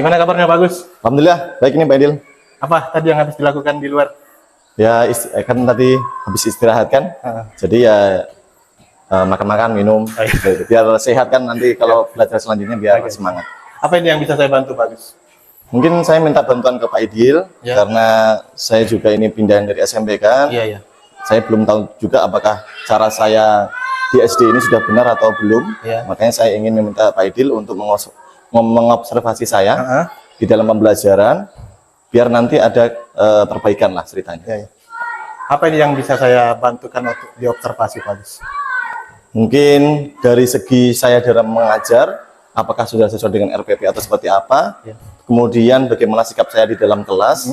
Gimana kabarnya, Bagus? Alhamdulillah, baik nih Pak Idil. Apa tadi yang habis dilakukan di luar? Ya, kan tadi habis istirahat kan. Jadi ya makan-makan, minum, Oh, iya. biar sehat kan nanti kalau belajar selanjutnya biar semangat. Apa ini yang bisa saya bantu, Bagus? Mungkin saya minta bantuan ke Pak Idil, Ya. karena saya juga ini pindahan dari SMP kan. Iya, iya. Saya belum tahu juga apakah cara saya di SD ini sudah benar atau belum. Ya. Makanya saya ingin meminta Pak Idil untuk mengobservasi saya Heeh. di dalam pembelajaran, biar nanti ada perbaikan lah ceritanya. Iya, iya. Apa ini yang bisa saya bantukan untuk diobservasi, Bagus? Mungkin dari segi saya dalam mengajar, apakah sudah sesuai dengan RPP atau seperti apa. Ya. Kemudian bagaimana sikap saya di dalam kelas.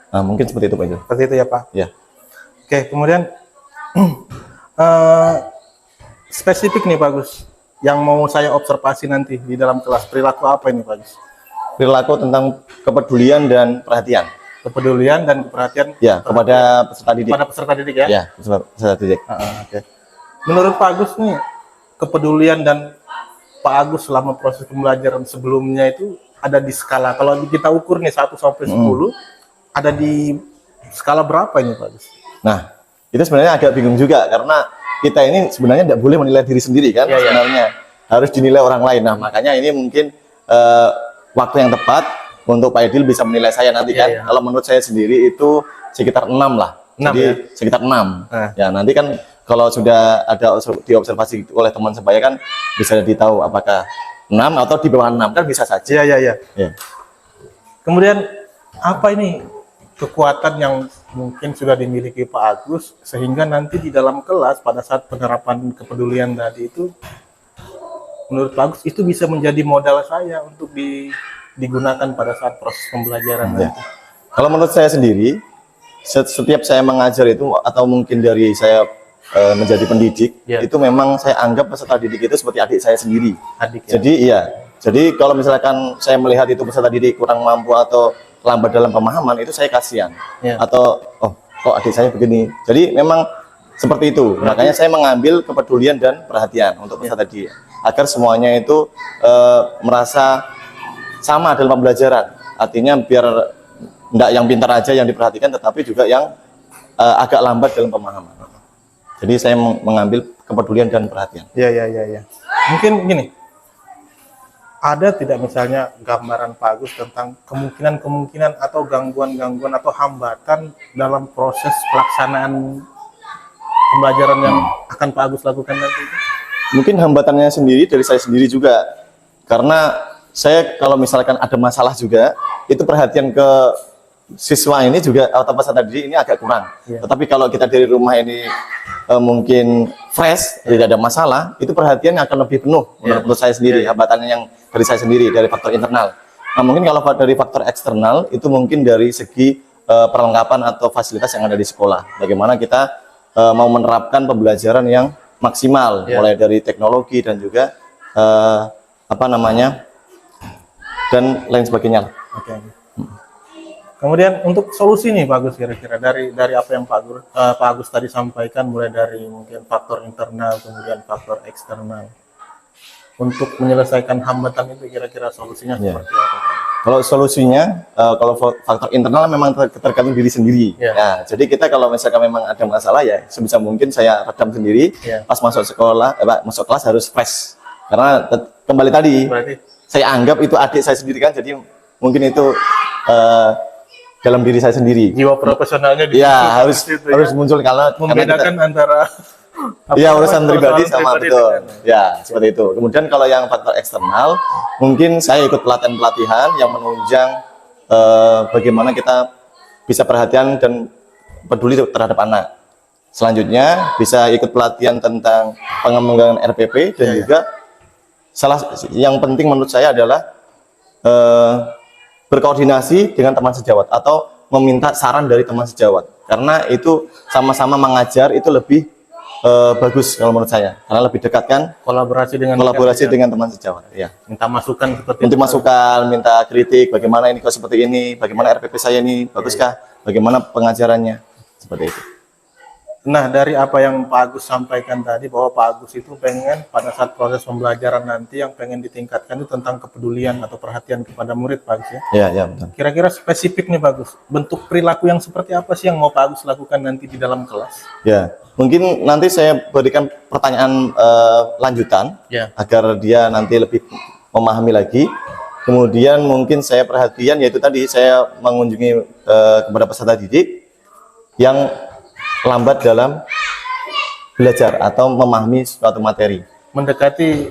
Nah, mungkin seperti itu Pak Idil. Seperti itu ya, Pak. Ya. Oke, kemudian spesifik nih, Bagus. Yang mau saya observasi nanti di dalam kelas, perilaku apa ini, Bagus? Perilaku tentang kepedulian dan perhatian. Kepedulian dan perhatian Ya, kepada peserta didik. pada peserta didik ya? Ya, peserta didik. Oke. Menurut Pak Agus nih, kepedulian dan Pak Agus selama proses pembelajaran sebelumnya itu ada di skala, kalau kita ukur nih 1 sampai 10, ada di skala berapa ini, Pak Agus? Nah, itu sebenarnya agak bingung juga karena kita ini sebenarnya tidak boleh menilai diri sendiri kan, Iya, iya. sebenarnya harus dinilai orang lain. Nah, makanya ini mungkin waktu yang tepat untuk Pak Idil bisa menilai saya nanti Iya, kan. iya. Kalau menurut saya sendiri itu sekitar 6 lah. 6 Jadi ya? sekitar 6. Nah. Ya, nanti kan kalau sudah ada diobservasi oleh teman sebaya kan bisa ditahu apakah 6 atau di bawah 6 kan bisa saja. Iya, iya, iya. Ya. Kemudian apa ini kekuatan yang mungkin sudah dimiliki Pak Agus sehingga nanti di dalam kelas pada saat penerapan kepedulian tadi itu menurut Pak Agus itu bisa menjadi modal saya untuk digunakan pada saat proses pembelajaran Ya. nanti. Kalau menurut saya sendiri, setiap saya mengajar itu atau mungkin dari saya menjadi pendidik, Ya. itu memang saya anggap peserta didik itu seperti adik saya sendiri. Adik ya. Jadi iya, jadi kalau misalkan saya melihat itu peserta didik kurang mampu atau lambat dalam pemahaman, itu saya kasihan. Ya. Atau oh kok adik saya begini. Jadi memang seperti itu. Makanya saya mengambil kepedulian dan perhatian untuk peserta didik agar semuanya itu merasa sama dalam pembelajaran. Artinya biar enggak yang pintar aja yang diperhatikan, tetapi juga yang agak lambat dalam pemahaman. Jadi saya mengambil kepedulian dan perhatian. Iya, iya, iya, iya. Mungkin gini, ada tidak misalnya gambaran Pak Agus tentang kemungkinan-kemungkinan atau gangguan-gangguan atau hambatan dalam proses pelaksanaan pembelajaran yang akan Pak Agus lakukan nanti? Mungkin hambatannya sendiri dari saya sendiri juga. Karena saya kalau misalkan ada masalah juga, itu perhatian ke siswa ini juga atau peserta didik ini agak kurang. Iya. Tetapi kalau kita dari rumah ini mungkin fresh, tidak ada masalah, itu perhatian akan lebih penuh menurut saya sendiri. Hambatannya yang dari saya sendiri, dari faktor internal. Nah, mungkin kalau dari faktor eksternal, itu mungkin dari segi perlengkapan atau fasilitas yang ada di sekolah. Bagaimana kita mau menerapkan pembelajaran yang maksimal, mulai dari teknologi dan juga dan lain sebagainya. Oke. Kemudian untuk solusi nih Pak Agus kira-kira dari apa yang Pak Agus tadi sampaikan, mulai dari mungkin faktor internal kemudian faktor eksternal untuk menyelesaikan hambatan itu, kira-kira solusinya seperti apa? Kalau solusinya, kalau faktor internal memang tergantung diri sendiri. Ya. Nah, jadi kita kalau misalkan memang ada masalah ya sebisa mungkin saya redam sendiri. Ya. Pas masuk sekolah, masuk kelas harus fresh. Karena kembali tadi, Berarti saya anggap itu adik saya sendiri kan, jadi mungkin itu dalam diri saya sendiri. jiwa profesionalnya di Ya, situ harus muncul karena membedakan antara iya, urusan pribadi sama pribadi betul. dengan- Ya, seperti itu. Kemudian kalau yang faktor eksternal, mungkin saya ikut pelatihan-pelatihan yang menunjang bagaimana kita bisa perhatian dan peduli terhadap anak. Selanjutnya bisa ikut pelatihan tentang pengembangan RPP dan juga salah yang penting menurut saya adalah berkoordinasi dengan teman sejawat atau meminta saran dari teman sejawat, karena itu sama-sama mengajar itu lebih bagus kalau menurut saya, karena lebih dekat kan, kolaborasi dengan dengan teman sejawat. Ya, minta masukan seperti untuk itu. masukan, minta kritik, bagaimana ini kok seperti ini, bagaimana RPP saya ini baguskah, bagaimana pengajarannya, seperti itu. Nah, dari apa yang Pak Agus sampaikan tadi, bahwa Pak Agus itu pengen pada saat proses pembelajaran nanti yang pengen ditingkatkan itu tentang kepedulian atau perhatian kepada murid, Pak Agus ya. Ya, ya betul. Kira-kira spesifik nih Pak Agus, bentuk perilaku yang seperti apa sih yang mau Pak Agus lakukan nanti di dalam kelas? Ya, mungkin nanti saya berikan pertanyaan lanjutan Ya. agar dia nanti lebih memahami lagi. Kemudian mungkin saya perhatian, yaitu tadi saya mengunjungi kepada peserta didik yang lambat dalam belajar atau memahami suatu materi. Mendekati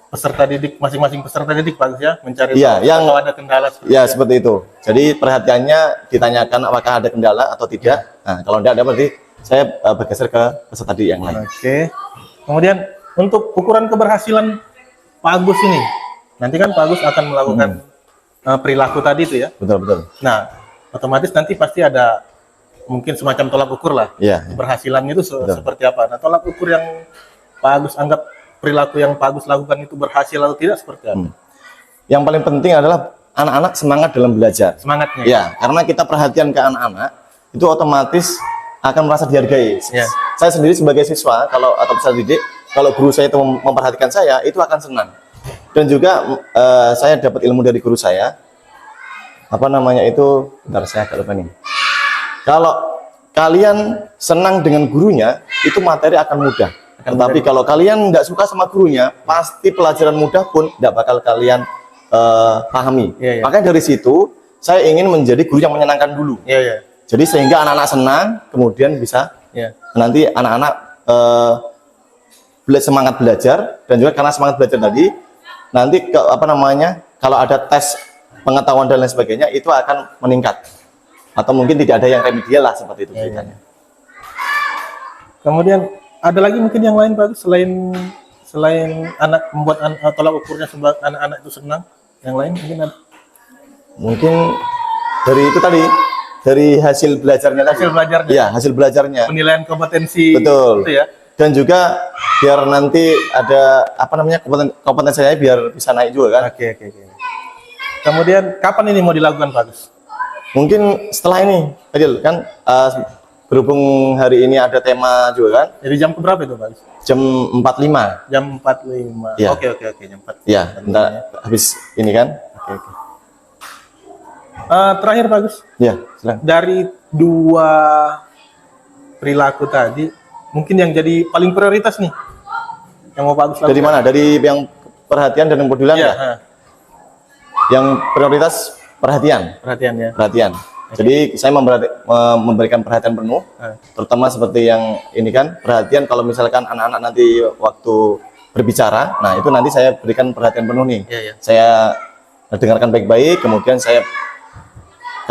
peserta didik, masing-masing peserta didik Pak Agus ya, mencari Iya, tahu yang kalau ada kendala seperti ya seperti itu. Jadi perhatiannya ditanyakan apakah ada kendala atau tidak. Nah, kalau tidak ada berarti saya bergeser ke peserta didik yang lain. Oke. Kemudian untuk ukuran keberhasilan Pak Agus ini, nanti kan Pak Agus akan melakukan perilaku tadi itu ya. Betul, betul. Nah, otomatis nanti pasti ada mungkin semacam tolak ukur lah. Iya. Keberhasilannya itu seperti apa? Nah, tolak ukur yang Pak Agus anggap perilaku yang Pak Agus lakukan itu berhasil atau tidak seperti apa? Yang paling penting adalah anak-anak semangat dalam belajar. Semangatnya. Ya, karena kita perhatian ke anak-anak itu otomatis akan merasa dihargai. Ya. Saya sendiri sebagai siswa kalau atau peserta didik, kalau guru saya itu memperhatikan saya, itu akan senang. Dan juga saya dapat ilmu dari guru saya. Apa namanya itu? Bentar, saya agak lupa nih. Kalau kalian senang dengan gurunya, itu materi akan mudah. Tetapi kalau kalian nggak suka sama gurunya, pasti pelajaran mudah pun nggak bakal kalian pahami. Iya, iya. Makanya dari situ, saya ingin menjadi guru yang menyenangkan dulu. Iya, iya. Jadi sehingga anak-anak senang, kemudian bisa Iya. nanti anak-anak semangat belajar, dan juga karena semangat belajar tadi, nanti kalau ada tes pengetahuan dan lain sebagainya, itu akan meningkat. Atau mungkin tidak ada yang remedial lah seperti itu ceritanya. Kemudian ada lagi mungkin yang lain Pak Agus, selain anak membuat tolak ukurnya sebab anak-anak itu senang, yang lain mungkin ada. Mungkin dari itu tadi, dari hasil belajarnya tadi. Hasil belajarnya. Iya, hasil belajarnya. Penilaian kompetensi. Betul. Itu ya. Dan juga biar nanti ada kompetensi saya biar bisa naik juga kan. Oke. Kemudian kapan ini mau dilakukan Pak Agus? Mungkin setelah ini, Adil, kan berhubung hari ini ada tema juga kan. Jadi jam berapa itu Pak Agus? Jam 45. Jam 45. Iya. Oke, jam 4. Ya, bentar habis ini kan. Oke. Terakhir Pak Agus, Ya, silakan. dari dua perilaku tadi, mungkin yang jadi paling prioritas nih, yang mau Pak Agus lakukan. Dari mana? Dari yang perhatian dan yang kepedulian Iya, ya? Yang prioritas perhatian. perhatian ya. Perhatian. Jadi saya memberikan perhatian penuh, terutama seperti yang ini kan, perhatian kalau misalkan anak-anak nanti waktu berbicara, nah itu nanti saya berikan perhatian penuh nih. Iya. Saya dengarkan baik-baik, kemudian saya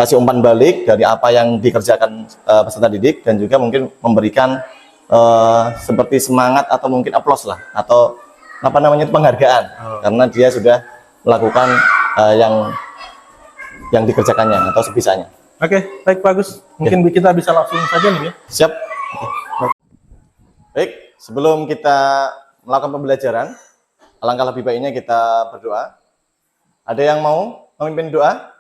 kasih umpan balik dari apa yang dikerjakan peserta didik, dan juga mungkin memberikan seperti semangat atau mungkin aplaus lah, atau apa namanya itu penghargaan, karena dia sudah melakukan yang dikerjakannya atau sebisanya. Oke, baik Pak Agus. Mungkin kita bisa langsung saja nih ya. Siap. Baik, sebelum kita melakukan pembelajaran, alangkah lebih baiknya kita berdoa. Ada yang mau memimpin doa?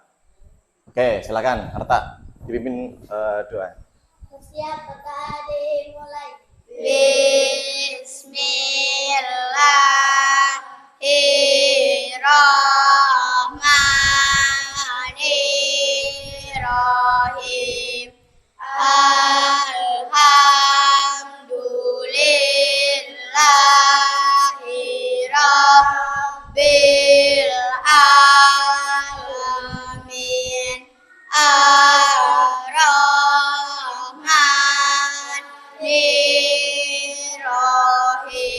Oke, silakan, Arta, dipimpin doa. Siap, kata dimulai. Bismillahirrahmanirrahim. Alhamdulillahi Rabbil Alamin. Ar-Rahmanirrahim.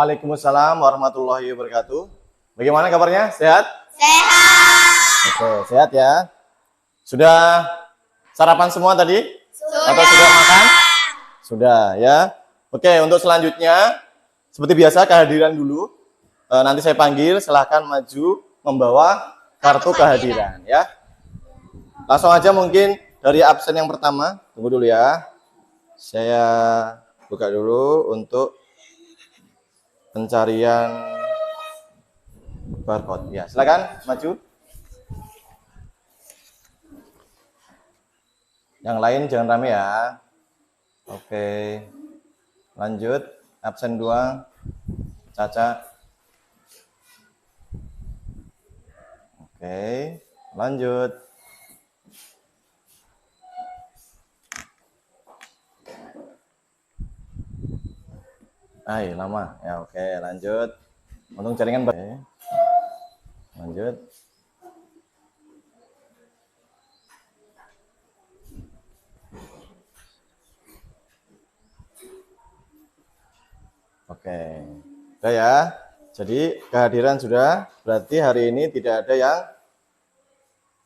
Waalaikumsalam warahmatullahi wabarakatuh. Bagaimana kabarnya? Sehat? Sehat. Oke, sehat ya. Sudah sarapan semua tadi? Atau sudah makan? Sudah ya. Oke, untuk selanjutnya seperti biasa kehadiran dulu. Nanti saya panggil, silahkan maju membawa kartu kehadiran ya. Langsung aja mungkin dari absen yang pertama. Tunggu dulu ya. Saya buka dulu untuk pencarian barcode. Ya, silakan maju. Yang lain jangan rame ya. Oke. Lanjut, absen 2. Caca. Oke, lanjut. Lama. Ya, oke, lanjut. Untung jaringan baik. Lanjut. Oke. Udah ya. Jadi kehadiran sudah, berarti hari ini tidak ada yang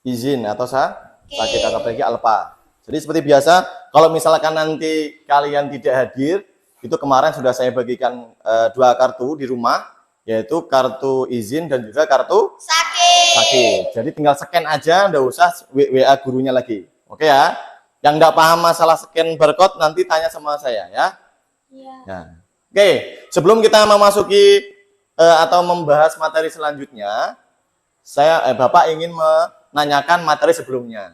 izin atau sakit atau pergi alpa. Jadi seperti biasa, kalau misalkan nanti kalian tidak hadir, itu kemarin sudah saya bagikan 2 kartu di rumah, yaitu kartu izin dan juga kartu sakit. Jadi tinggal scan aja, nggak usah WA gurunya lagi. Oke ya? Yang nggak paham masalah scan barcode nanti tanya sama saya ya. Iya. Nah. Oke, sebelum kita memasuki atau membahas materi selanjutnya, Bapak ingin menanyakan materi sebelumnya.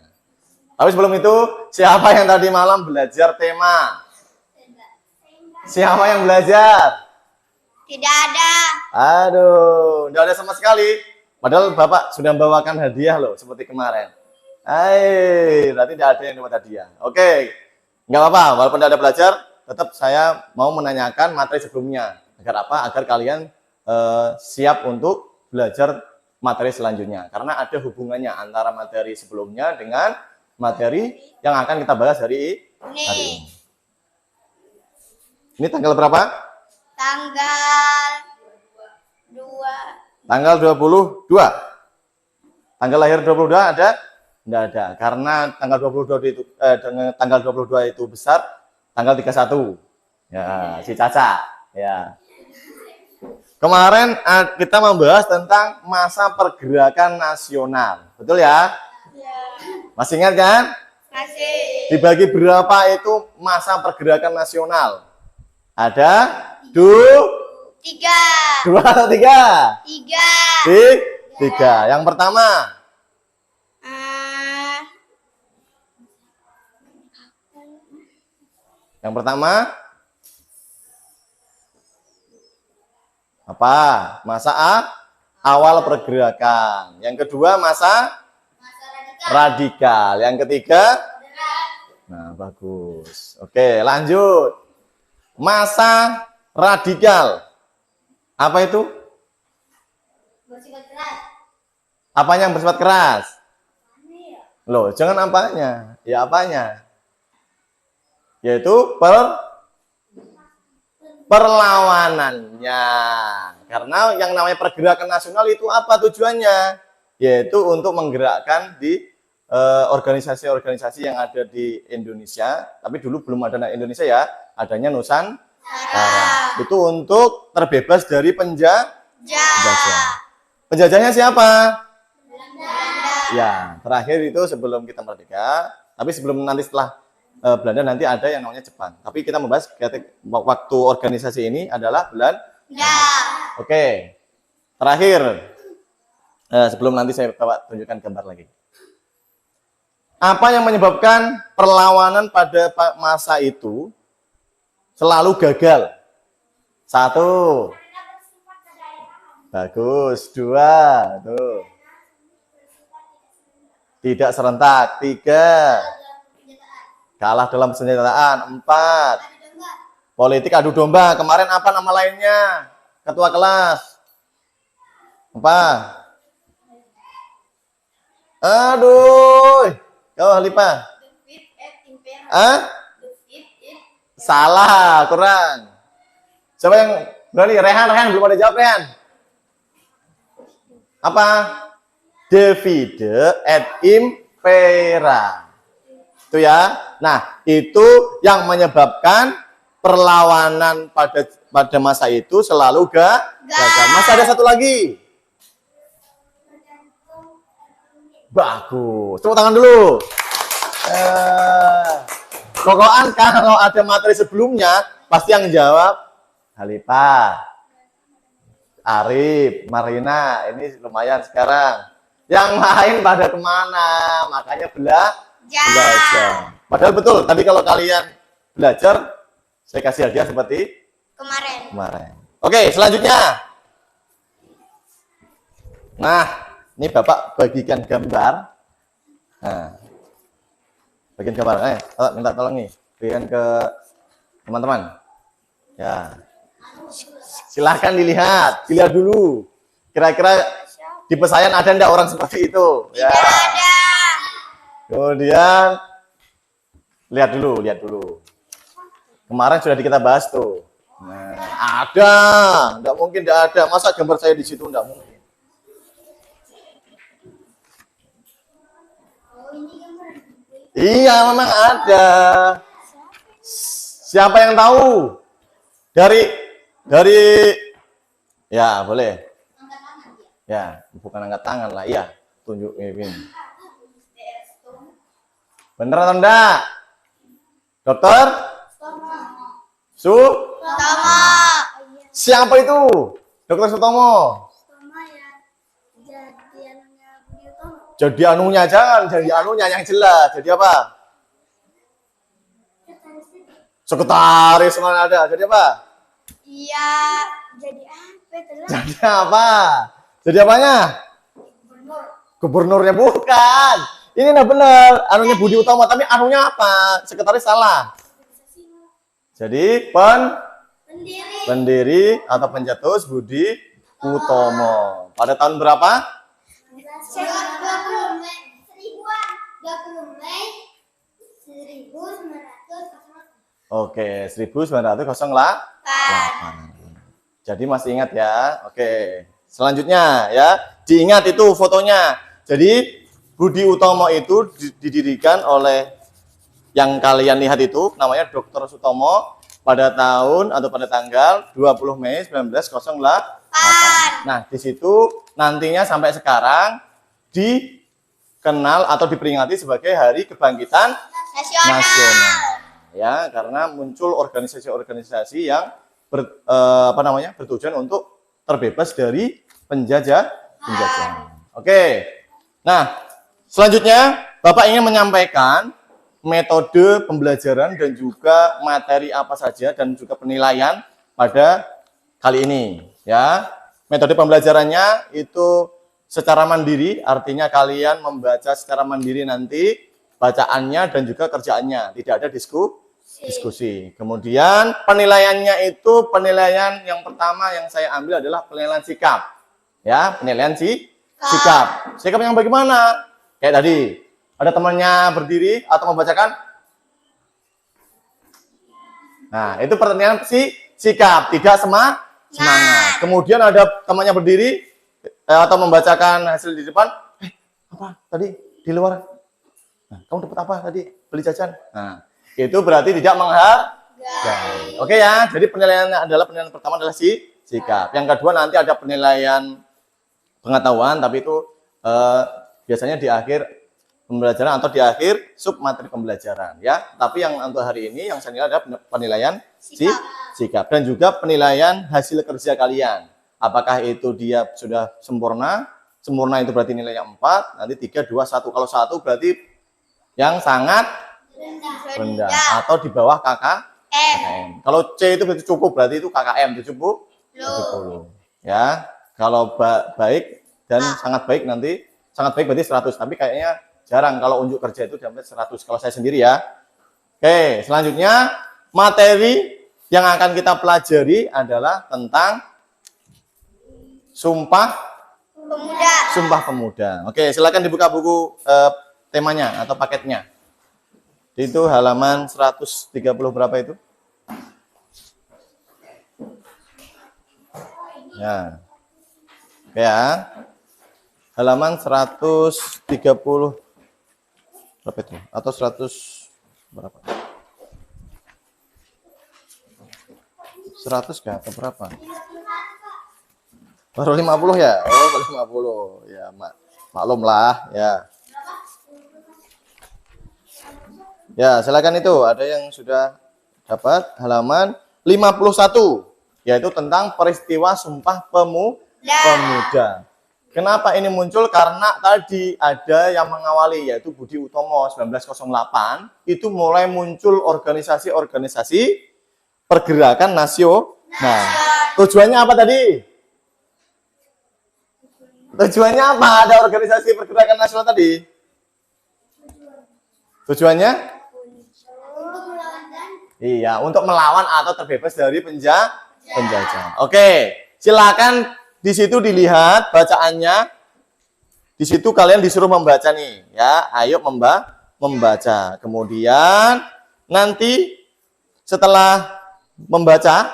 Tapi sebelum itu, siapa yang tadi malam belajar tema? Siapa yang belajar? Tidak ada. Aduh, tidak ada sama sekali. Padahal Bapak sudah membawakan hadiah loh, seperti kemarin. Berarti tidak ada yang dapat hadiah. Oke, nggak apa-apa, walaupun tidak ada belajar, tetap saya mau menanyakan materi sebelumnya. Agar apa? Agar kalian siap untuk belajar materi selanjutnya. Karena ada hubungannya antara materi sebelumnya dengan materi yang akan kita bahas hari ini. Ini tanggal berapa? Tanggal 2. Tanggal 22. Tanggal lahir 22 ada? Tidak ada. Karena tanggal 22 itu tanggal 22 itu besar, tanggal 31. Ya, si Caca. Ya. Kemarin kita membahas tentang masa pergerakan nasional. Betul ya? Iya. Masih ingat kan? Masih. Dibagi berapa itu masa pergerakan nasional? Ada 3. 2 atau 3? 3. 3. Yang pertama. Yang pertama apa? Masa awal pergerakan. Yang kedua masa radikal. Yang ketiga, nah bagus. Oke, lanjut. Masa radikal. Apa itu? Bersifat keras. Apanya yang bersifat keras? Loh, jangan apanya. Ya apanya? Yaitu perlawanannya. Karena yang namanya pergerakan nasional itu apa tujuannya? Yaitu untuk menggerakkan di organisasi-organisasi yang ada di Indonesia. Tapi dulu belum ada Indonesia ya, adanya Nusantara. Itu untuk terbebas dari penjajah. Penjajahnya siapa? Ya, terakhir itu sebelum kita merdeka. Tapi sebelum nanti setelah Belanda nanti ada yang namanya Jepang. Tapi kita membahas waktu organisasi ini adalah Belanda. Oke. Terakhir. Sebelum nanti saya tunjukkan gambar lagi. Apa yang menyebabkan perlawanan pada masa itu selalu gagal? 1. Bagus. 2. Tuh. Tidak serentak. 3. Kalah dalam senjataan. 4. Politik adu domba. Kemarin apa nama lainnya? Ketua kelas. Apa? Aduh. Kau Halifah. Salah, kurang. Siapa yang Berani, Rehan belum ada jawab Rehan. Apa? Divide et impera. Itu ya. Nah, itu yang menyebabkan perlawanan pada masa itu selalu gagal. Masih ada satu lagi. Bagus. Tepuk tangan dulu. Pokoknya kalau ada materi sebelumnya, pasti yang jawab Halifah, Arif, Marina. Ini lumayan sekarang. Yang lain pada kemana? Makanya belajar. Padahal betul, tadi kalau kalian belajar, saya kasih hadiah seperti kemarin. Oke, selanjutnya. Nah, ini Bapak bagikan gambar. Nah, bagian gambar. Minta tolong nih, berikan ke teman-teman. Ya, silahkan dilihat dulu. Kira-kira di pesayan ada enggak orang seperti itu? Ya. Ada. Kemudian lihat dulu. Kemarin sudah kita bahas tuh. Nah, ada, enggak mungkin enggak ada. Masa gambar saya di situ enggak mungkin? Iya, memang ada. Siapa yang tahu? Dari ya, boleh. Ya, bukan angkat tangan lah. Iya, tunjuk ini. Bener atau enggak? Dokter? Tomo. Siapa itu? Dokter Sutomo. Jadi anunya, jangan jadi anunya yang jelas. Jadi apa? Sekretaris mana ada? Jadi apa? Iya, jadi apa terus? Jadi apa? Jadi apanya? Gubernurnya bukan. Ini nah benar. Anunya Budi Utomo, tapi anunya apa? Sekretaris salah. Jadi pendiri atau pencetus Budi Utomo. Pada tahun berapa? 20 Mei 1908. Oke, 1908. Jadi masih ingat ya? Oke. Selanjutnya ya, diingat itu fotonya. Jadi Budi Utomo itu didirikan oleh yang kalian lihat itu namanya Dr. Sutomo pada tahun atau pada tanggal 20 Mei 1908. Nah, di situ nantinya sampai sekarang dikenal atau diperingati sebagai Hari Kebangkitan Nasional. Ya, karena muncul organisasi-organisasi yang bertujuan untuk terbebas dari penjajahan. Oke. Nah, selanjutnya Bapak ingin menyampaikan metode pembelajaran dan juga materi apa saja dan juga penilaian pada kali ini, ya. Metode pembelajarannya itu secara mandiri, artinya kalian membaca secara mandiri nanti bacaannya dan juga kerjaannya, tidak ada diskusi. Kemudian penilaiannya itu penilaian yang pertama yang saya ambil adalah penilaian sikap. Ya, penilaian sikap. Sikap yang bagaimana? Kayak tadi, ada temannya berdiri atau membacakan. Nah, itu penilaian sikap, tidak semangat. Kemudian ada temannya berdiri atau membacakan hasil di depan. Apa tadi di luar? Nah, kamu dapat apa tadi? Beli jajan. Nah, itu berarti tidak menghargai. Oke ya, jadi penilaian pertama adalah sikap. Yang kedua nanti ada penilaian pengetahuan, tapi itu biasanya di akhir pembelajaran atau di akhir sub materi pembelajaran ya. Tapi yang untuk hari ini yang saya nilai adalah penilaian sikap dan juga penilaian hasil kerja kalian. Apakah itu dia sudah sempurna? Sempurna itu berarti nilainya 4, nanti 3, 2, 1. Kalau 1 berarti yang sangat rendah atau di bawah KKM. Kalau C itu berarti cukup, berarti itu KKM 70. Ya. Kalau baik dan sangat baik nanti sangat baik berarti 100, tapi kayaknya jarang kalau unjuk kerja itu sampai 100 kalau saya sendiri ya. Oke, selanjutnya materi yang akan kita pelajari adalah tentang Sumpah Pemuda. Oke, silakan dibuka buku temanya atau paketnya. Itu halaman 130 berapa itu? Ya. Oke ya. Halaman 130 berapa itu? Atau 100 berapa? 100 kah atau berapa? Baru 50 ya? Oh, baru 50. Ya, maklum lah ya. Ya, silakan itu. Ada yang sudah dapat halaman 51, yaitu tentang peristiwa Sumpah Pemuda. Kenapa ini muncul? Karena tadi ada yang mengawali, yaitu Budi Utomo 1908, itu mulai muncul organisasi-organisasi pergerakan nasional. Nah, tujuannya apa tadi? Tujuannya apa? Ada organisasi pergerakan nasional tadi? Tujuannya? Iya, untuk melawan atau terbebas dari penjajah. Oke, silakan di situ dilihat bacaannya. Di situ kalian disuruh membaca nih, ya. Ayo membaca. Kemudian nanti setelah membaca,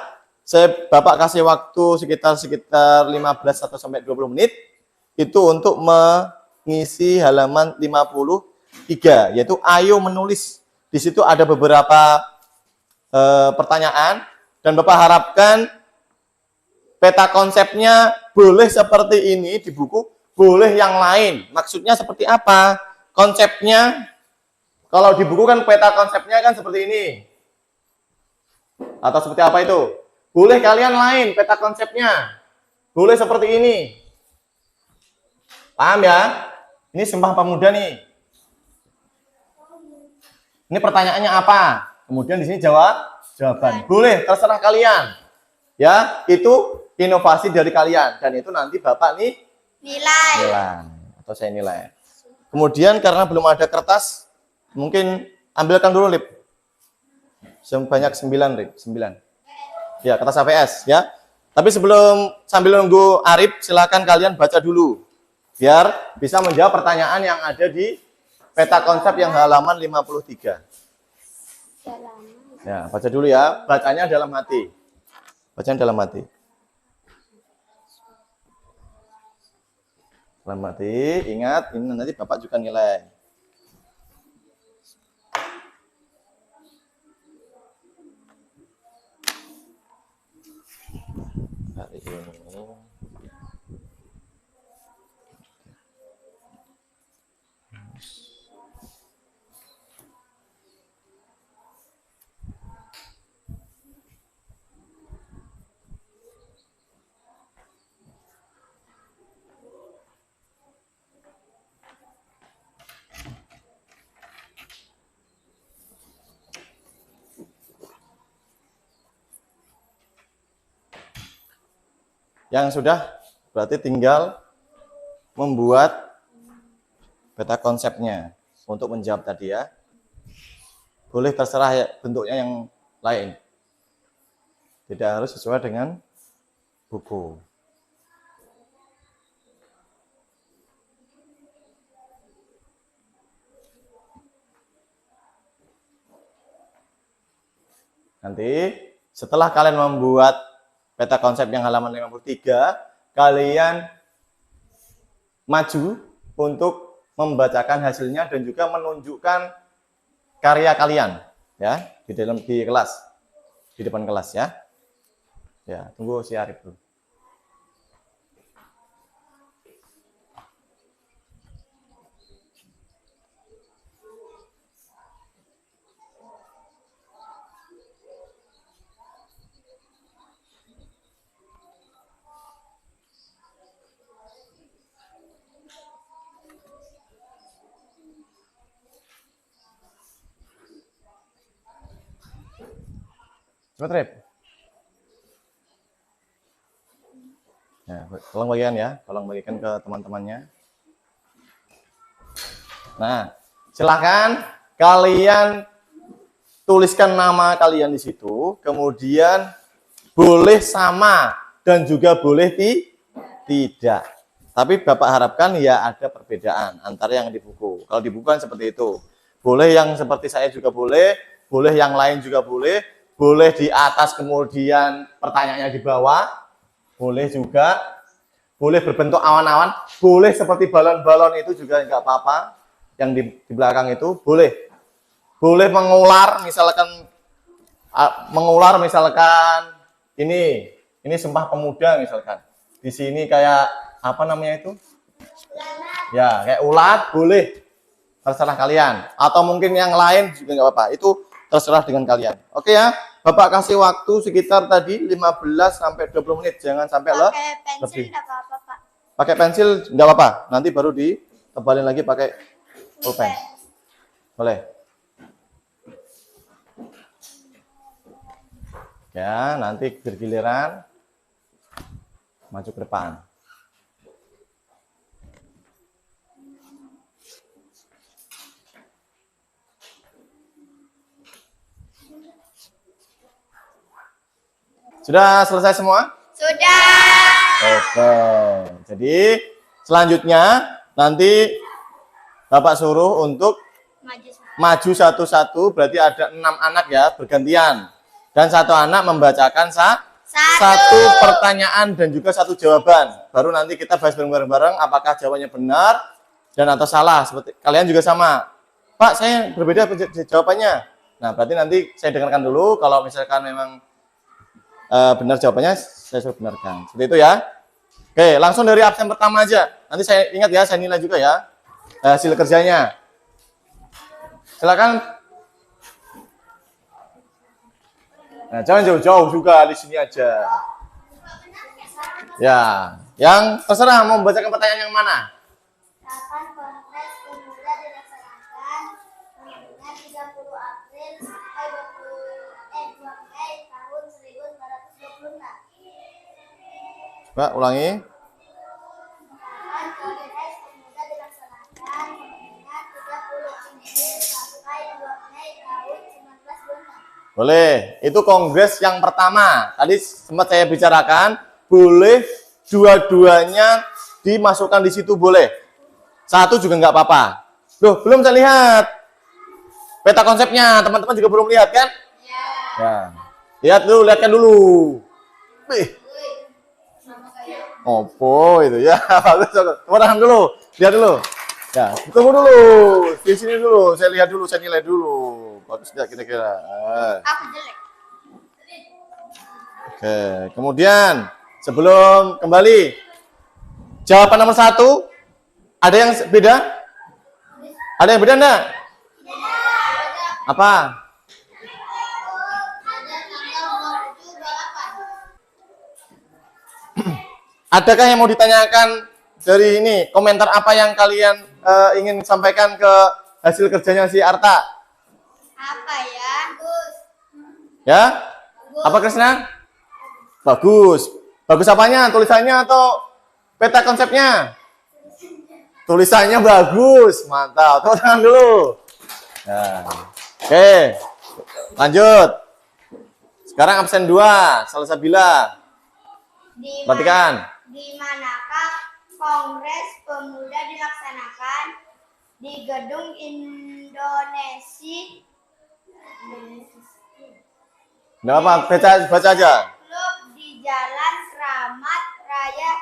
Bapak kasih waktu sekitar 15 atau sampai 20 menit itu untuk mengisi halaman 53, yaitu ayo menulis. Di situ ada beberapa pertanyaan dan Bapak harapkan peta konsepnya boleh seperti ini di buku, boleh yang lain. Maksudnya seperti apa? Konsepnya kalau di buku kan peta konsepnya kan seperti ini. Atau seperti apa itu? Boleh kalian lain peta konsepnya. Boleh seperti ini. Paham ya? Ini Sumpah Pemuda nih. Ini pertanyaannya apa? Kemudian di sini jawaban. Boleh, terserah kalian. Ya, itu inovasi dari kalian dan itu nanti Bapak nih Nilai. atau saya nilai. Kemudian karena belum ada kertas, mungkin ambilkan dulu Lip. Sebanyak 9 Lip, 9. Ya, kertas APS ya. Tapi sambil nunggu Arif, silakan kalian baca dulu. Biar bisa menjawab pertanyaan yang ada di peta konsep yang halaman 53. Ya, baca dulu ya. Bacanya dalam hati. Bacaan dalam hati. Dalam hati, ingat ini nanti Bapak juga nilai. Hari ini. Yang sudah berarti tinggal membuat peta konsepnya untuk menjawab tadi ya. Boleh terserah ya bentuknya yang lain. Tidak harus sesuai dengan buku. Nanti setelah kalian membuat peta konsep yang halaman 53, kalian maju untuk membacakan hasilnya dan juga menunjukkan karya kalian ya di kelas, di depan kelas ya. Ya, tunggu si Arif dulu. Cepat, Rip. Ya, tolong bagikan ya, tolong bagikan ke teman-temannya. Nah, silakan kalian tuliskan nama kalian di situ, kemudian boleh sama dan juga boleh tidak. Tapi Bapak harapkan ya ada perbedaan antara yang di buku. Kalau di buku kan seperti itu. Boleh yang seperti saya juga boleh yang lain juga boleh di atas kemudian pertanyaannya di bawah. boleh juga. Boleh berbentuk awan-awan, boleh seperti balon-balon itu juga nggak apa-apa. Yang di belakang itu boleh. Boleh mengular misalkan ini Sumpah Pemuda misalkan. Di sini kayak apa namanya itu? Ya, kayak ulat boleh. Terserah kalian. Atau mungkin yang lain juga nggak apa-apa. Itu terserah dengan kalian. Oke ya. Bapak kasih waktu sekitar tadi 15 sampai 20 menit. Jangan sampai Pakai pensil lebih. enggak apa-apa, Pak. Pakai pensil nggak apa-apa. Nanti baru ditebalin lagi pakai pulpen. Boleh. Ya, nanti bergiliran maju ke depan. Sudah selesai semua? Sudah. Oke. Jadi selanjutnya nanti Bapak suruh untuk Maju. maju satu-satu, berarti ada 6 anak ya, bergantian. Dan satu anak membacakan satu pertanyaan dan juga satu jawaban. Baru nanti kita bahas bareng-bareng apakah jawabannya benar dan atau salah. Seperti kalian juga sama. Pak, saya berbeda jawabannya. Nah, berarti nanti saya dengarkan dulu. Kalau misalkan memang benar jawabannya, saya suruh benarkan. Seperti itu ya. Oke, langsung dari absen pertama aja. Nanti saya ingat ya, saya nilai juga ya hasil kerjanya. Silakan. Nah, jangan jauh-jauh juga, di sini aja. Ya, yang terserah mau membacakan pertanyaan yang mana? Kapan Kongres Pemuda dilaksanakan? Dengan 30 April sampai 2 Mei tahun 1926. Mbak, ulangi. Kapan Kongres Pemuda dilaksanakan? Dengan 30 April sampai 2 Mei tahun 1926. Boleh, itu kongres yang pertama. Tadi sempat saya bicarakan, boleh dua-duanya dimasukkan di situ, boleh. Satu juga nggak apa-apa. Loh, belum saya lihat peta konsepnya. Teman-teman juga belum lihat kan? Ya. Lihatkan dulu. Wih. Opo itu ya. Bagus. Tepuk tangan dulu. Lihat dulu. Ya, tunggu dulu. Di sini dulu. Saya lihat dulu, saya nilai dulu. Bagus nggak kira-kira? Aku jelek. Oke, kemudian sebelum kembali, jawaban nomor 1, ada yang beda? Ada yang beda enggak? Apa? Adakah yang mau ditanyakan dari ini? Komentar apa yang kalian ingin sampaikan ke hasil kerjanya si Arta? Apa ya? Gus. Ya? Apa Krisna? Bagus. Bagus apanya? Tulisannya atau peta konsepnya? Tulisannya bagus. Mantap. Tepuk tangan dulu. Nah. Oke. Lanjut. Sekarang absen 2. Salsabila. Perhatikan. Di manakah Kongres Pemuda dilaksanakan? Di Gedung Indonesia. Nggak apa, baca aja. Klub di Jalan Kramat Raya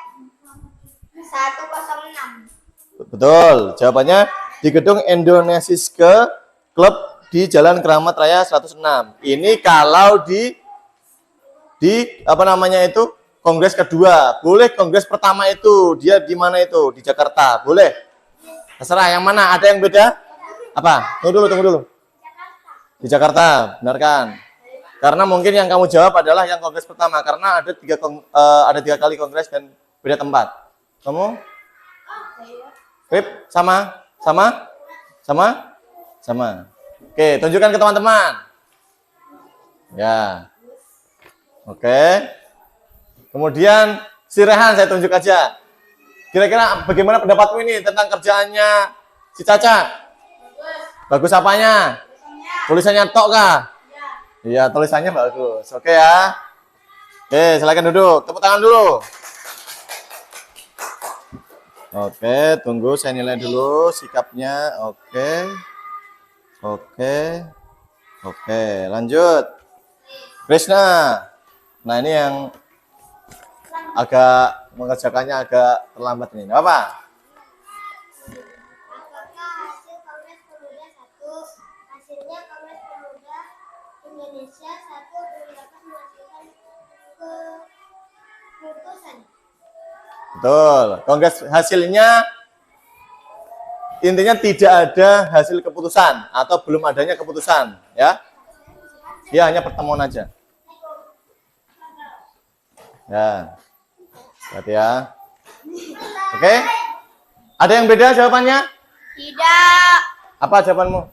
106. Betul. Jawabannya di Gedung Indonesia Club di Jalan Keramat Raya 106. Ini kalau di apa namanya itu? Kongres kedua. Boleh kongres pertama itu dia di mana itu? Di Jakarta. Boleh. Terserah yang mana? Ada yang beda? Apa? Tunggu dulu. Di Jakarta, benarkan. Karena mungkin yang kamu jawab adalah yang kongres pertama karena ada 3 kali kongres dan beda tempat. Kamu? Rip, sama? Oke, tunjukkan ke teman-teman. Ya. Oke. Kemudian si Rehan saya tunjuk aja. Kira-kira bagaimana pendapatmu ini tentang kerjaannya si Caca? Bagus apanya? Tulisannya tok kah? Iya, tulisannya bagus. Oke ya. Oke, silakan duduk. Tepuk tangan dulu. Oke, tunggu saya nilai dulu sikapnya. Oke, lanjut. Krishna. Nah, ini yang agak mengerjakannya agak terlambat ini. Nggak apa? Apakah hasil Kongres Pemuda 1 hasilnya Kongres Pemuda Indonesia 1 belum dapat menghasilkan keputusan? Betul. Kongres hasilnya intinya tidak ada hasil keputusan atau belum adanya keputusan, ya. Dia hanya pertemuan aja. Ya. Berarti ya. Oke. Ada yang beda jawabannya? Tidak. Apa jawabanmu?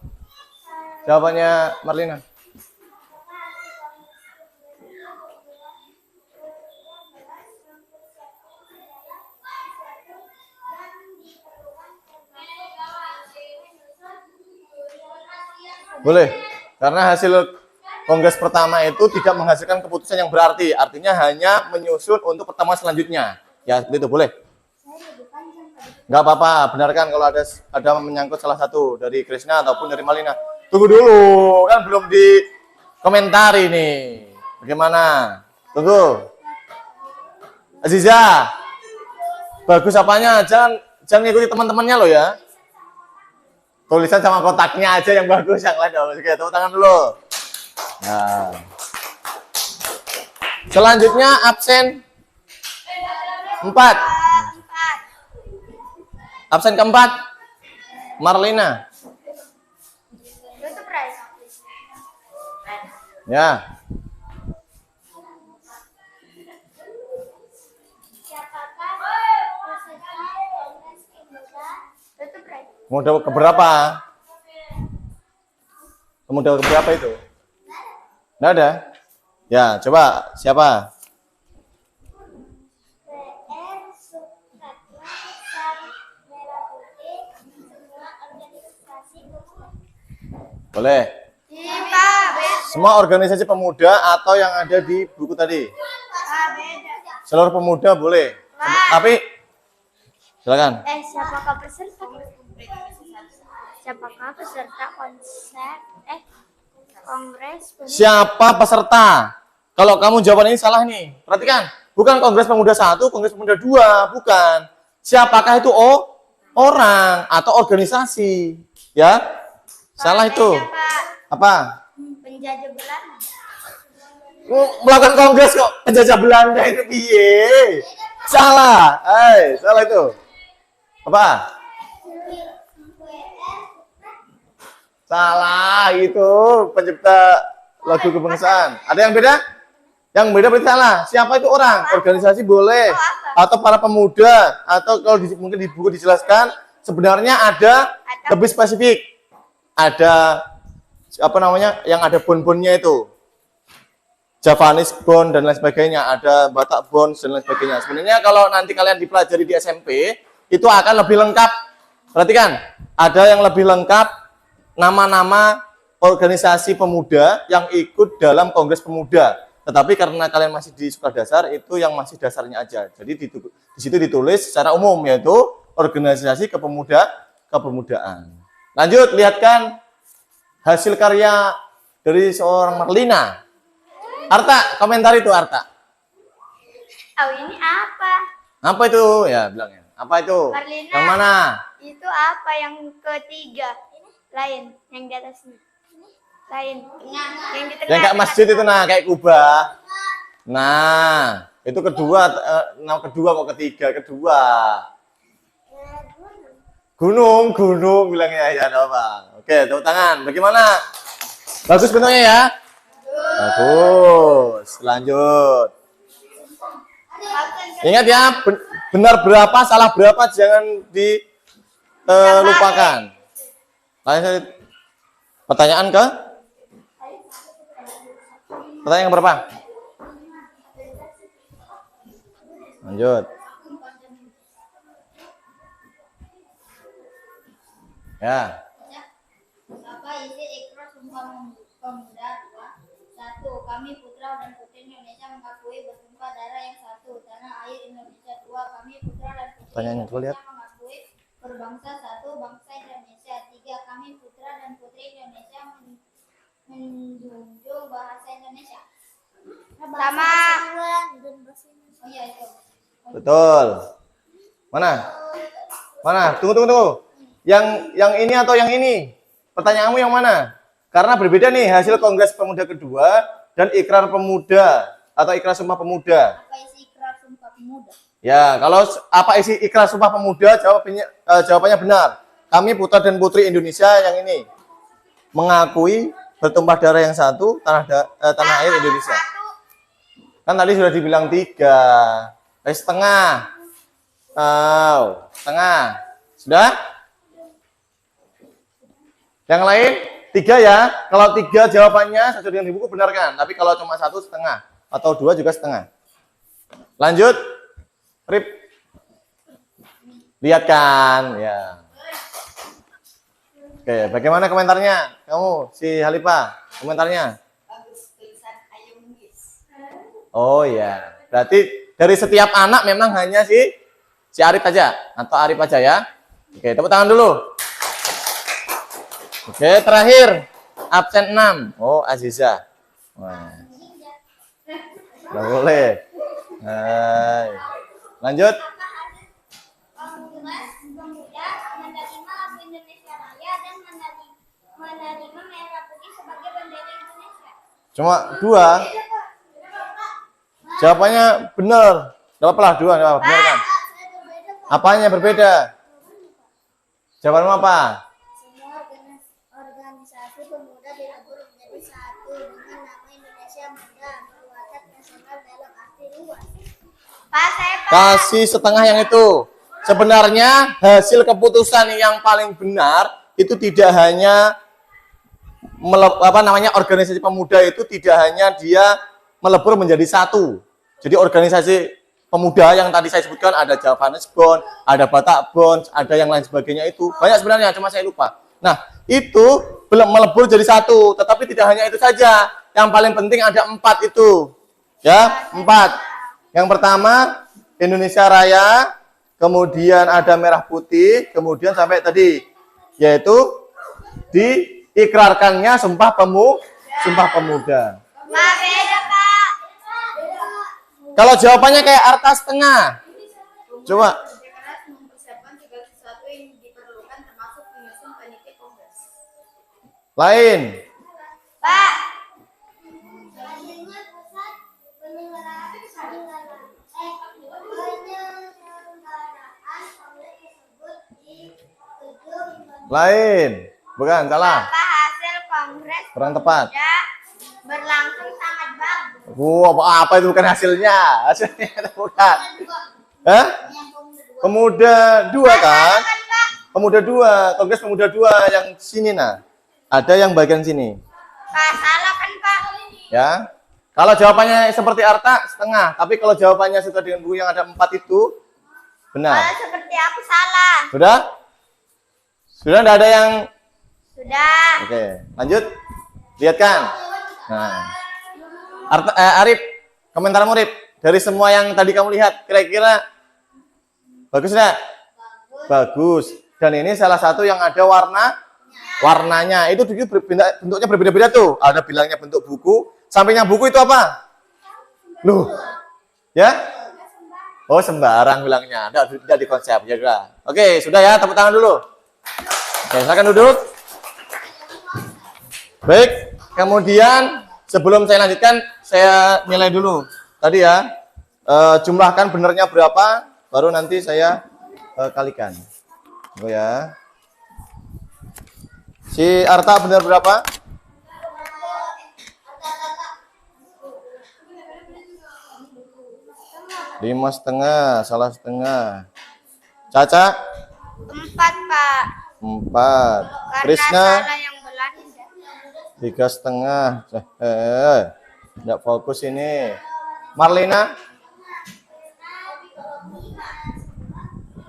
Jawabannya Marlina. Boleh. Karena hasil kongres pertama itu tidak menghasilkan keputusan yang berarti. Artinya hanya menyusun untuk pertemuan selanjutnya. Ya, seperti itu. Boleh. Nggak apa-apa, benarkan kalau ada menyangkut salah satu dari Krishna ataupun dari Malina. Tunggu dulu, kan belum dikomentari nih. Bagaimana? Tunggu. Aziza, bagus apanya? Jangan ngikuti teman-temannya loh ya. Tulisan sama kotaknya aja yang bagus, yang lain dong. Oke, tepuk tangan dulu. Nah. Selanjutnya absen 4. Absen keempat, Marlina. Tutup, Ray. Ya. Siapakah peserta Kongres Pemuda? Tutup, Ray. Pemuda keberapa? Pemuda keberapa itu? Nggak ada. Ya, coba siapa? PR Sukatma Sang Merah Putih semua organisasi pemuda. Boleh. Ipa beda. Semua organisasi pemuda atau yang ada di buku tadi? Beda. Seluruh pemuda boleh. Tapi silakan. Siapakah peserta? Siapakah peserta Kongres Pemuda? Siapa peserta? Kalau kamu jawaban ini salah nih. Perhatikan, bukan Kongres Pemuda 1, Kongres Pemuda 2, bukan. Siapakah itu orang atau organisasi? Ya? Salah itu. Beda, Pak. Apa? Penjajah Belanda. Melakukan kongres kok penjajah Belanda itu piye? Salah. Salah itu. Apa? Salah itu pencipta lagu kebangsaan. Ada yang beda? Yang beda berarti salah. Siapa itu orang? Organisasi boleh. Atau para pemuda. Atau kalau mungkin di buku dijelaskan sebenarnya ada lebih spesifik. Ada apa namanya? Yang ada bon-bonnya itu. Javanese bond dan lain sebagainya. Ada Batak bond dan lain sebagainya. Sebenarnya kalau nanti kalian dipelajari di SMP itu akan lebih lengkap. Perhatikan, ada yang lebih lengkap nama-nama organisasi pemuda yang ikut dalam Kongres Pemuda. Tetapi karena kalian masih di sekolah dasar, itu yang masih dasarnya aja. Jadi di situ ditulis secara umum, yaitu organisasi kepemudaan. Lanjut, lihatkan hasil karya dari seorang Marlina. Arta, komentar itu Arta. Oh, ini apa? Apa itu? Ya, bilangnya. Apa itu? Marlina. Yang mana? Itu apa yang ketiga? Lain, yang di atasnya. Lain. Yang di tengah. Yang kayak masjid itu nah, kayak kubah. Nah, itu kedua, kedua kok ketiga, kedua. Gunung bilangnya ya, apa? Oke, tepuk tangan. Bagaimana? Bagus bentuknya ya? Bagus. Lanjut. Ingat ya, benar berapa, salah berapa jangan dilupakan. Pertanyaan ke? Pertanyaan yang berapa? Lanjut. Ya. Apa isi Ikrar Sumpah Pemuda 2? 1. Kami putra dan putri Indonesia mengakui bertumpah darah yang satu, tanah air Indonesia. 2. Kami putra dan putri Pertanyaannya, coba lihat. Indonesia mengakui berbangsa satu, bangsa Indonesia. 3. Kami putra dan putri Indonesia menjunjung bahasa Indonesia. Sama. Oh iya itu. Betul. Mana? Mana? Tunggu. Yang ini atau yang ini? Pertanyaanmu yang mana? Karena berbeda nih hasil Kongres Pemuda kedua dan Ikrar Pemuda atau Ikrar Sumpah Pemuda. Apa isi ikrar sumpah pemuda? Ya, kalau apa isi Ikrar Sumpah Pemuda jawabannya benar. Kami putra dan putri Indonesia yang ini mengakui bertumpah darah yang satu tanah air Indonesia. Kan tadi sudah dibilang 3. Setengah. Setengah. Sudah? Yang lain 3 ya. Kalau 3 jawabannya sesuai dengan di buku benarkan. Tapi kalau cuma 1 setengah atau 2 juga setengah. Lanjut. Rip. Lihat kan, ya. Oke, bagaimana komentarnya? Kamu, si Halifa, komentarnya? Oh ya, berarti dari setiap anak memang hanya si Arif aja atau Arif aja ya. Oke, tepuk tangan dulu. Oke, terakhir absen 6. Oh, Aziza. Wah. Nggak boleh. Hai. Lanjut. Kongres Pemuda menerima lagu Indonesia Raya dan menerima merah putih sebagai bendera Indonesia. Cuma 2. Jawabannya benar. Enggak apa-apa lah 2, enggak apa, benar kan? Apanya berbeda? Jawabanmu apa? Semua organisasi pemuda dilebur menjadi satu dengan nama Indonesia Muda, berwatak nasional dalam arti luas. Pak, saya Kasih setengah yang itu. Sebenarnya hasil keputusan yang paling benar itu tidak hanya organisasi pemuda itu tidak hanya dia melebur menjadi satu. Jadi organisasi pemuda yang tadi saya sebutkan ada Javanes Bond, ada Batak Bond, ada yang lain sebagainya itu banyak sebenarnya, cuma saya lupa. Nah, itu belum melebur jadi satu, tetapi tidak hanya itu saja. Yang paling penting ada 4 itu, ya 4. Yang pertama Indonesia Raya, kemudian ada merah putih, kemudian sampai tadi yaitu diikrarkannya Sumpah Pemuda. Pak, beda Pak. Kalau jawabannya kayak Arta setengah, coba. Keras mempersiapkan segala sesuatu yang diperlukan termasuk menyusun panitia kongres. Lain. Pak. Lain. Bukan, salah. Apa hasil kongres Kurang tepat. pemuda berlangsung sangat bagus. Apa itu bukan hasilnya? Hasilnya itu bukan. Hah? Yang pemuda Pemuda 2 kan? kan Pak? Pemuda 2, Kongres Pemuda 2 yang sini nah. Ada yang bagian sini. Pak, salah kan Pak? Ya. Kalau jawabannya seperti Arta setengah, tapi kalau jawabannya sesuai dengan buku yang ada 4 itu benar. Kalau seperti aku salah. Sudah? Sudah enggak ada yang Sudah. Oke, lanjut. Lihat kan? Nah. Arif, komentarmu Arif. Dari semua yang tadi kamu lihat, kira-kira bagus enggak? Bagus. Dan ini salah satu yang ada warnanya. Itu bentuknya berbeda-beda tuh. Ada bilangnya bentuk buku. Sampingnya buku itu apa? Loh. Ya? Oh, sembarang bilangnya. Tidak di konsep. Ya, oke, sudah ya. Tepuk tangan dulu. Oke, silakan duduk. Baik, kemudian sebelum saya lanjutkan, saya nilai dulu. Tadi ya, jumlahkan benernya berapa, baru nanti saya kalikan. Oh ya. Si Arta benar berapa? 5,5, salah setengah. Caca? 4 Pak. 4. Karena Krisna? salah yang Belanda. 3,5. Tidak fokus ini. Marlina?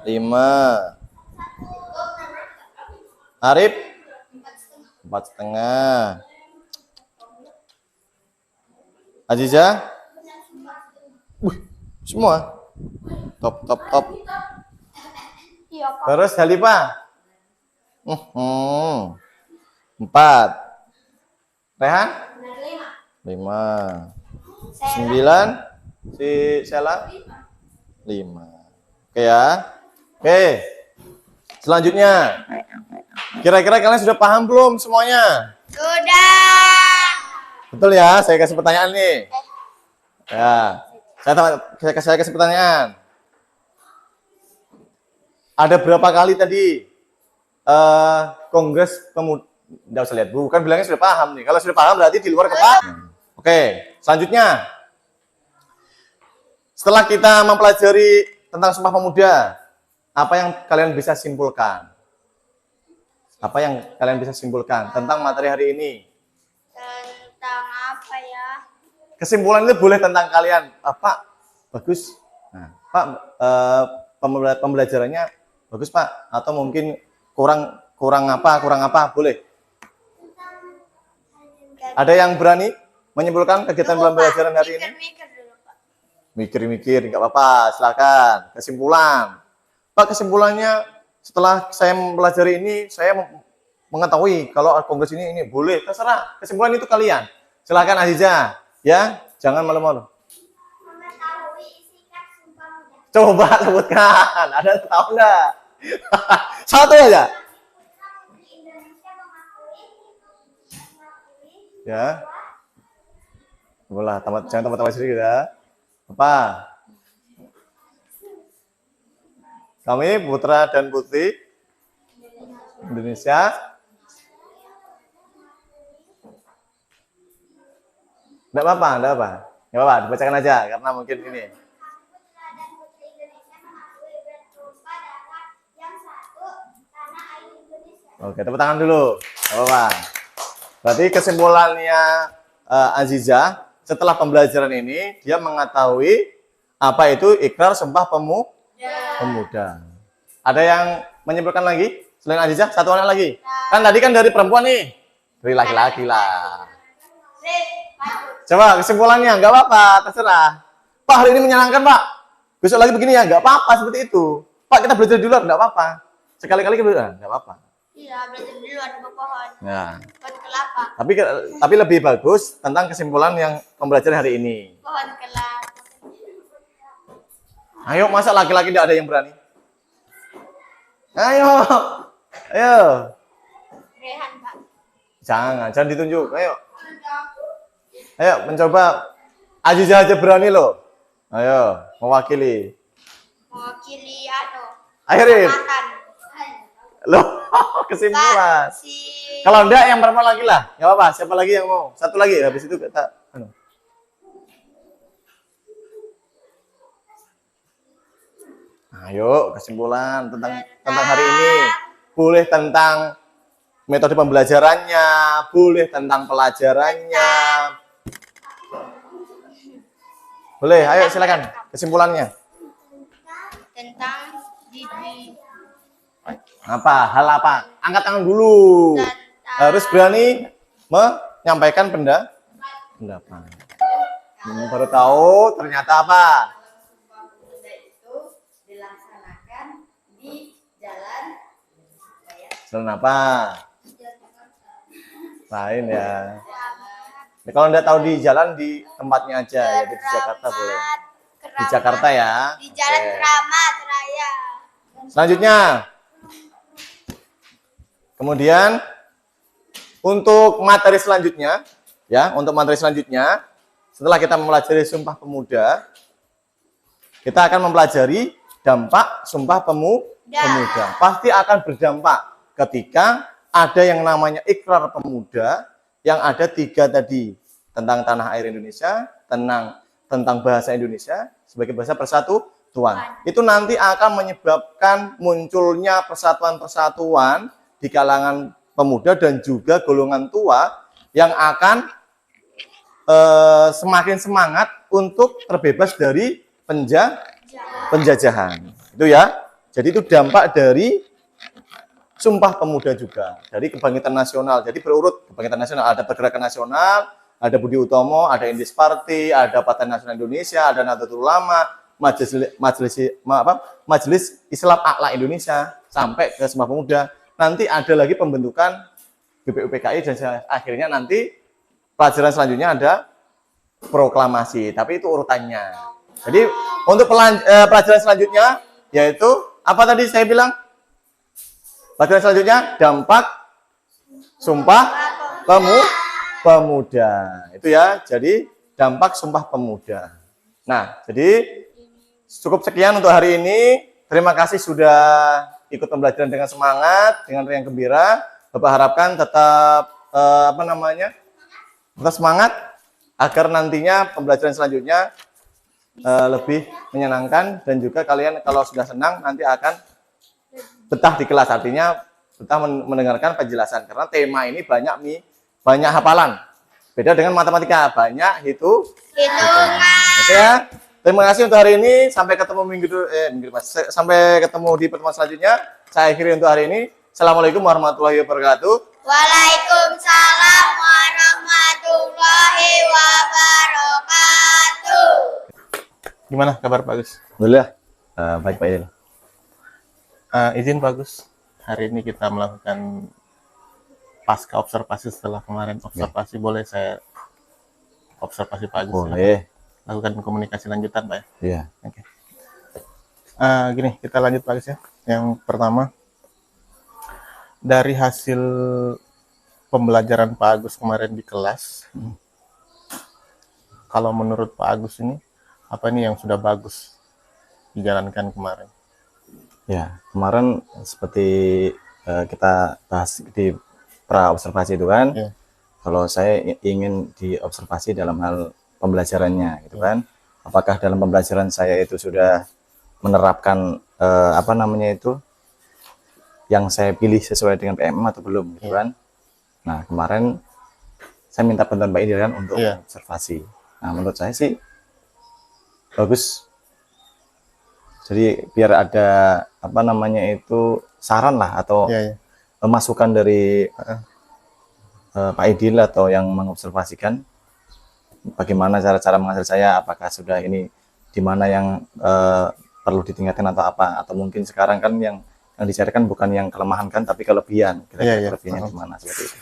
5. Arif? 4,5. Aziza? Semua. Top. Iya Pak. Terus Halifa? 4. Rehan? 5. 9. Si Sela? 5. Oke ya. Oke. Selanjutnya. Kira-kira kalian sudah paham belum semuanya? Sudah. Betul ya? Saya kasih pertanyaan nih. Ya. Saya kasih pertanyaan. Ada berapa kali tadi Kongres Pemuda? Nggak usah lihat, bukan bilangnya sudah paham nih. Kalau sudah paham berarti di luar kepala. Oke, selanjutnya. Setelah kita mempelajari tentang Sumpah Pemuda, apa yang kalian bisa simpulkan? Apa yang kalian bisa simpulkan tentang materi hari ini? Tentang apa ya? Kesimpulan itu boleh tentang kalian. Pak, bagus. Nah, Pak, pembelajarannya bagus, Pak. Atau mungkin kurang apa, boleh. Ada yang berani menyimpulkan kegiatan pembelajaran hari ini? Mikir dulu, Pak. Mikir-mikir, nggak apa-apa, silakan. Kesimpulan. Pak, kesimpulannya setelah saya mempelajari ini, saya mengetahui kalau kongres ini boleh, terserah. Kesimpulan itu kalian. Silakan Aziza, ya, jangan malu-malu. Mengetahui isi Sumpah Pemuda. Coba sebutkan, ada yang tahu nggak? Satu aja. Indonesia mengakui Ya. Boleh, jangan tambah-tambah sedikit ya. Apa? Kami putra dan putri Indonesia. Enggak apa-apa. Enggak apa-apa, dibacakan aja karena mungkin ini. putra dan putri Indonesia mengakui bersumpah darah yang satu tanah air Indonesia. Oke, tepuk tangan dulu. Enggak apa-apa. Berarti kesimpulannya Aziza, setelah pembelajaran ini, dia mengetahui apa itu ikrar sumpah pemuda. Ada yang menyimpulkan lagi? Selain Aziza, satu orang lagi. Kan tadi kan dari perempuan nih. Dari laki-laki lah. Coba kesimpulannya, nggak apa-apa, terserah. Pak, hari ini menyenangkan, Pak. Besok lagi begini ya, nggak apa-apa seperti itu. Pak, kita belajar dulu, nggak apa-apa. Sekali-kali kita belajar, nggak apa-apa. Iya, belajar dulu ada pohon. Ya. Pohon kelapa. Tapi lebih bagus tentang kesimpulan yang pembelajaran hari ini. Pohon kelapa. Ayo, masa laki-laki tidak ada yang berani? Ayo. Rehan, Pak. Jangan ditunjuk. Ayo, mencoba. Aziza aja berani loh. Ayo, mewakili. Mewakili Ayo, Rin. Kecamatan. Loh, kesimpulan. Si Kalau enggak, yang perempuan lagi lah. Nggak apa-apa, siapa lagi yang mau? Satu lagi, habis itu kita. Ayo, kesimpulan tentang hari ini. Boleh tentang metode pembelajarannya, boleh tentang pelajarannya. Boleh, ayo silakan kesimpulannya. tentang gigi. Hal apa? Angkat tangan dulu. Harus berani menyampaikan pendapat. Baru tahu ternyata apa? Sumpah Pemuda itu dilaksanakan di jalan Jalan apa? Lain ya. Kalau enggak tahu di jalan, di tempatnya aja, yaitu di Jakarta boleh. Di Jakarta ya. Di Jalan Oke. Keramat Raya. Selanjutnya, kemudian untuk materi selanjutnya, setelah kita mempelajari Sumpah Pemuda, kita akan mempelajari dampak Sumpah Pemuda. Pasti akan berdampak ketika ada yang namanya ikrar pemuda, yang ada 3 tadi, tentang tanah air Indonesia, tentang bahasa Indonesia sebagai bahasa persatuan. Itu nanti akan menyebabkan munculnya persatuan-persatuan di kalangan pemuda dan juga golongan tua yang akan semakin semangat untuk terbebas dari penjajahan. Itu ya. Jadi itu dampak dari Sumpah Pemuda juga, dari Kebangkitan Nasional. Jadi berurut Kebangkitan Nasional, ada Pergerakan Nasional, ada Budi Utomo, ada Indis Party, ada Partai Nasional Indonesia, ada Nahdlatul Ulama, Majelis Islam Akhlak Indonesia, sampai ke Sumpah Pemuda. Nanti ada lagi pembentukan BPUPKI dan akhirnya nanti pelajaran selanjutnya ada proklamasi. Tapi itu urutannya. Jadi untuk pelajaran selanjutnya yaitu apa tadi saya bilang? Pelajaran selanjutnya dampak Sumpah Pemuda. Itu ya. Jadi dampak Sumpah Pemuda. Nah, jadi cukup sekian untuk hari ini. Terima kasih sudah ikut pembelajaran dengan semangat, dengan riang gembira. Bapak harapkan tetap tetap semangat agar nantinya pembelajaran selanjutnya lebih menyenangkan, dan juga kalian kalau sudah senang nanti akan betah di kelas, artinya betah mendengarkan penjelasan, karena tema ini banyak hafalan, beda dengan matematika banyak hitungan. Oke ya, terima kasih untuk hari ini, sampai ketemu sampai ketemu di pertemuan selanjutnya. Saya akhiri untuk hari ini. Assalamualaikum warahmatullahi wabarakatuh. Waalaikumsalam warahmatullahi wabarakatuh. Gimana kabar Pak Agus? Alhamdulillah baik Pak Idil. Izin Pak Agus, hari ini kita melakukan pasca observasi setelah kemarin observasi. Boleh saya observasi Pak Agus? Boleh. Lakukan komunikasi lanjutan Pak ya? Iya. Oke. Gini, kita lanjut Pak Agus ya. Yang pertama, dari hasil pembelajaran Pak Agus kemarin di kelas, kalau menurut Pak Agus ini, apa nih yang sudah bagus dijalankan kemarin? Ya, kemarin seperti kita bahas di pra observasi itu kan, Ya. kalau saya ingin diobservasi dalam hal pembelajarannya gitu kan, apakah dalam pembelajaran saya itu sudah menerapkan yang saya pilih sesuai dengan PMM atau belum gitu kan. Nah, kemarin saya minta bantuan Pak Idil kan untuk observasi. Nah, menurut saya sih bagus. Jadi biar ada saran lah atau masukan dari Pak Idil atau yang mengobservasikan bagaimana cara-cara mengajar saya, apakah sudah ini di mana yang perlu ditingkatkan atau apa, atau mungkin sekarang kan yang dicarikan bukan yang kelemahan kan, tapi kelebihan. Kira-kira kelebihannya di mana seperti itu.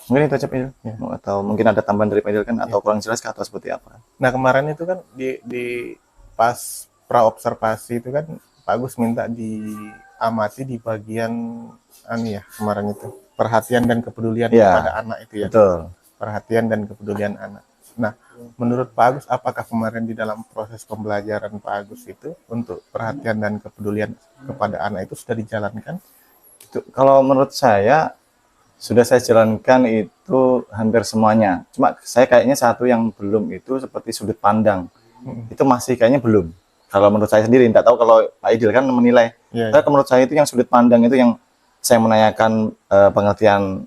Mungkin itu aja Pak Idil, atau mungkin ada tambahan dari Pak Idil kan, atau kurang jelas atau seperti apa? Nah kemarin itu kan di pas pra observasi itu kan Pak Agus minta diamati di bagian kemarin itu perhatian dan kepedulian kepada anak itu ya. Betul. Perhatian dan kepedulian anak. Nah, menurut Pak Agus, apakah kemarin di dalam proses pembelajaran Pak Agus itu untuk perhatian dan kepedulian kepada anak itu sudah dijalankan? Kalau menurut saya sudah saya jalankan itu hampir semuanya. Cuma saya kayaknya satu yang belum itu seperti sudut pandang. Itu masih kayaknya belum. Kalau menurut saya sendiri, tidak tahu kalau Pak Idil kan menilai. Tapi menurut saya itu yang sudut pandang itu yang saya menanyakan pengertian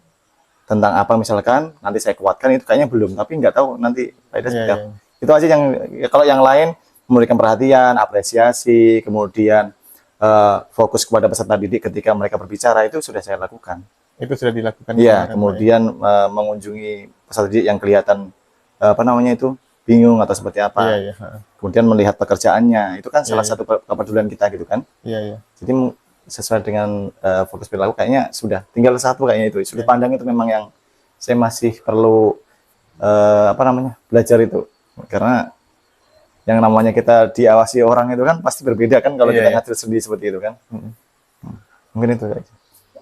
tentang apa misalkan, nanti saya kuatkan itu kayaknya belum. Tapi nggak tahu nanti Pak Idil seperti apa. Itu aja yang, kalau yang lain memberikan perhatian, apresiasi, kemudian fokus kepada peserta didik ketika mereka berbicara, itu sudah saya lakukan. Itu sudah dilakukan. Iya, kemudian mengunjungi peserta didik yang kelihatan bingung atau seperti apa. Kemudian melihat pekerjaannya, itu kan salah satu kepedulian kita gitu kan. Jadi sesuai dengan fokus perilaku kayaknya sudah tinggal satu kayaknya itu sudut pandang itu memang yang saya masih perlu belajar itu, karena yang namanya kita diawasi orang itu kan pasti berbeda kan kalau kita ngajar sendiri seperti itu kan. Mungkin itu aja.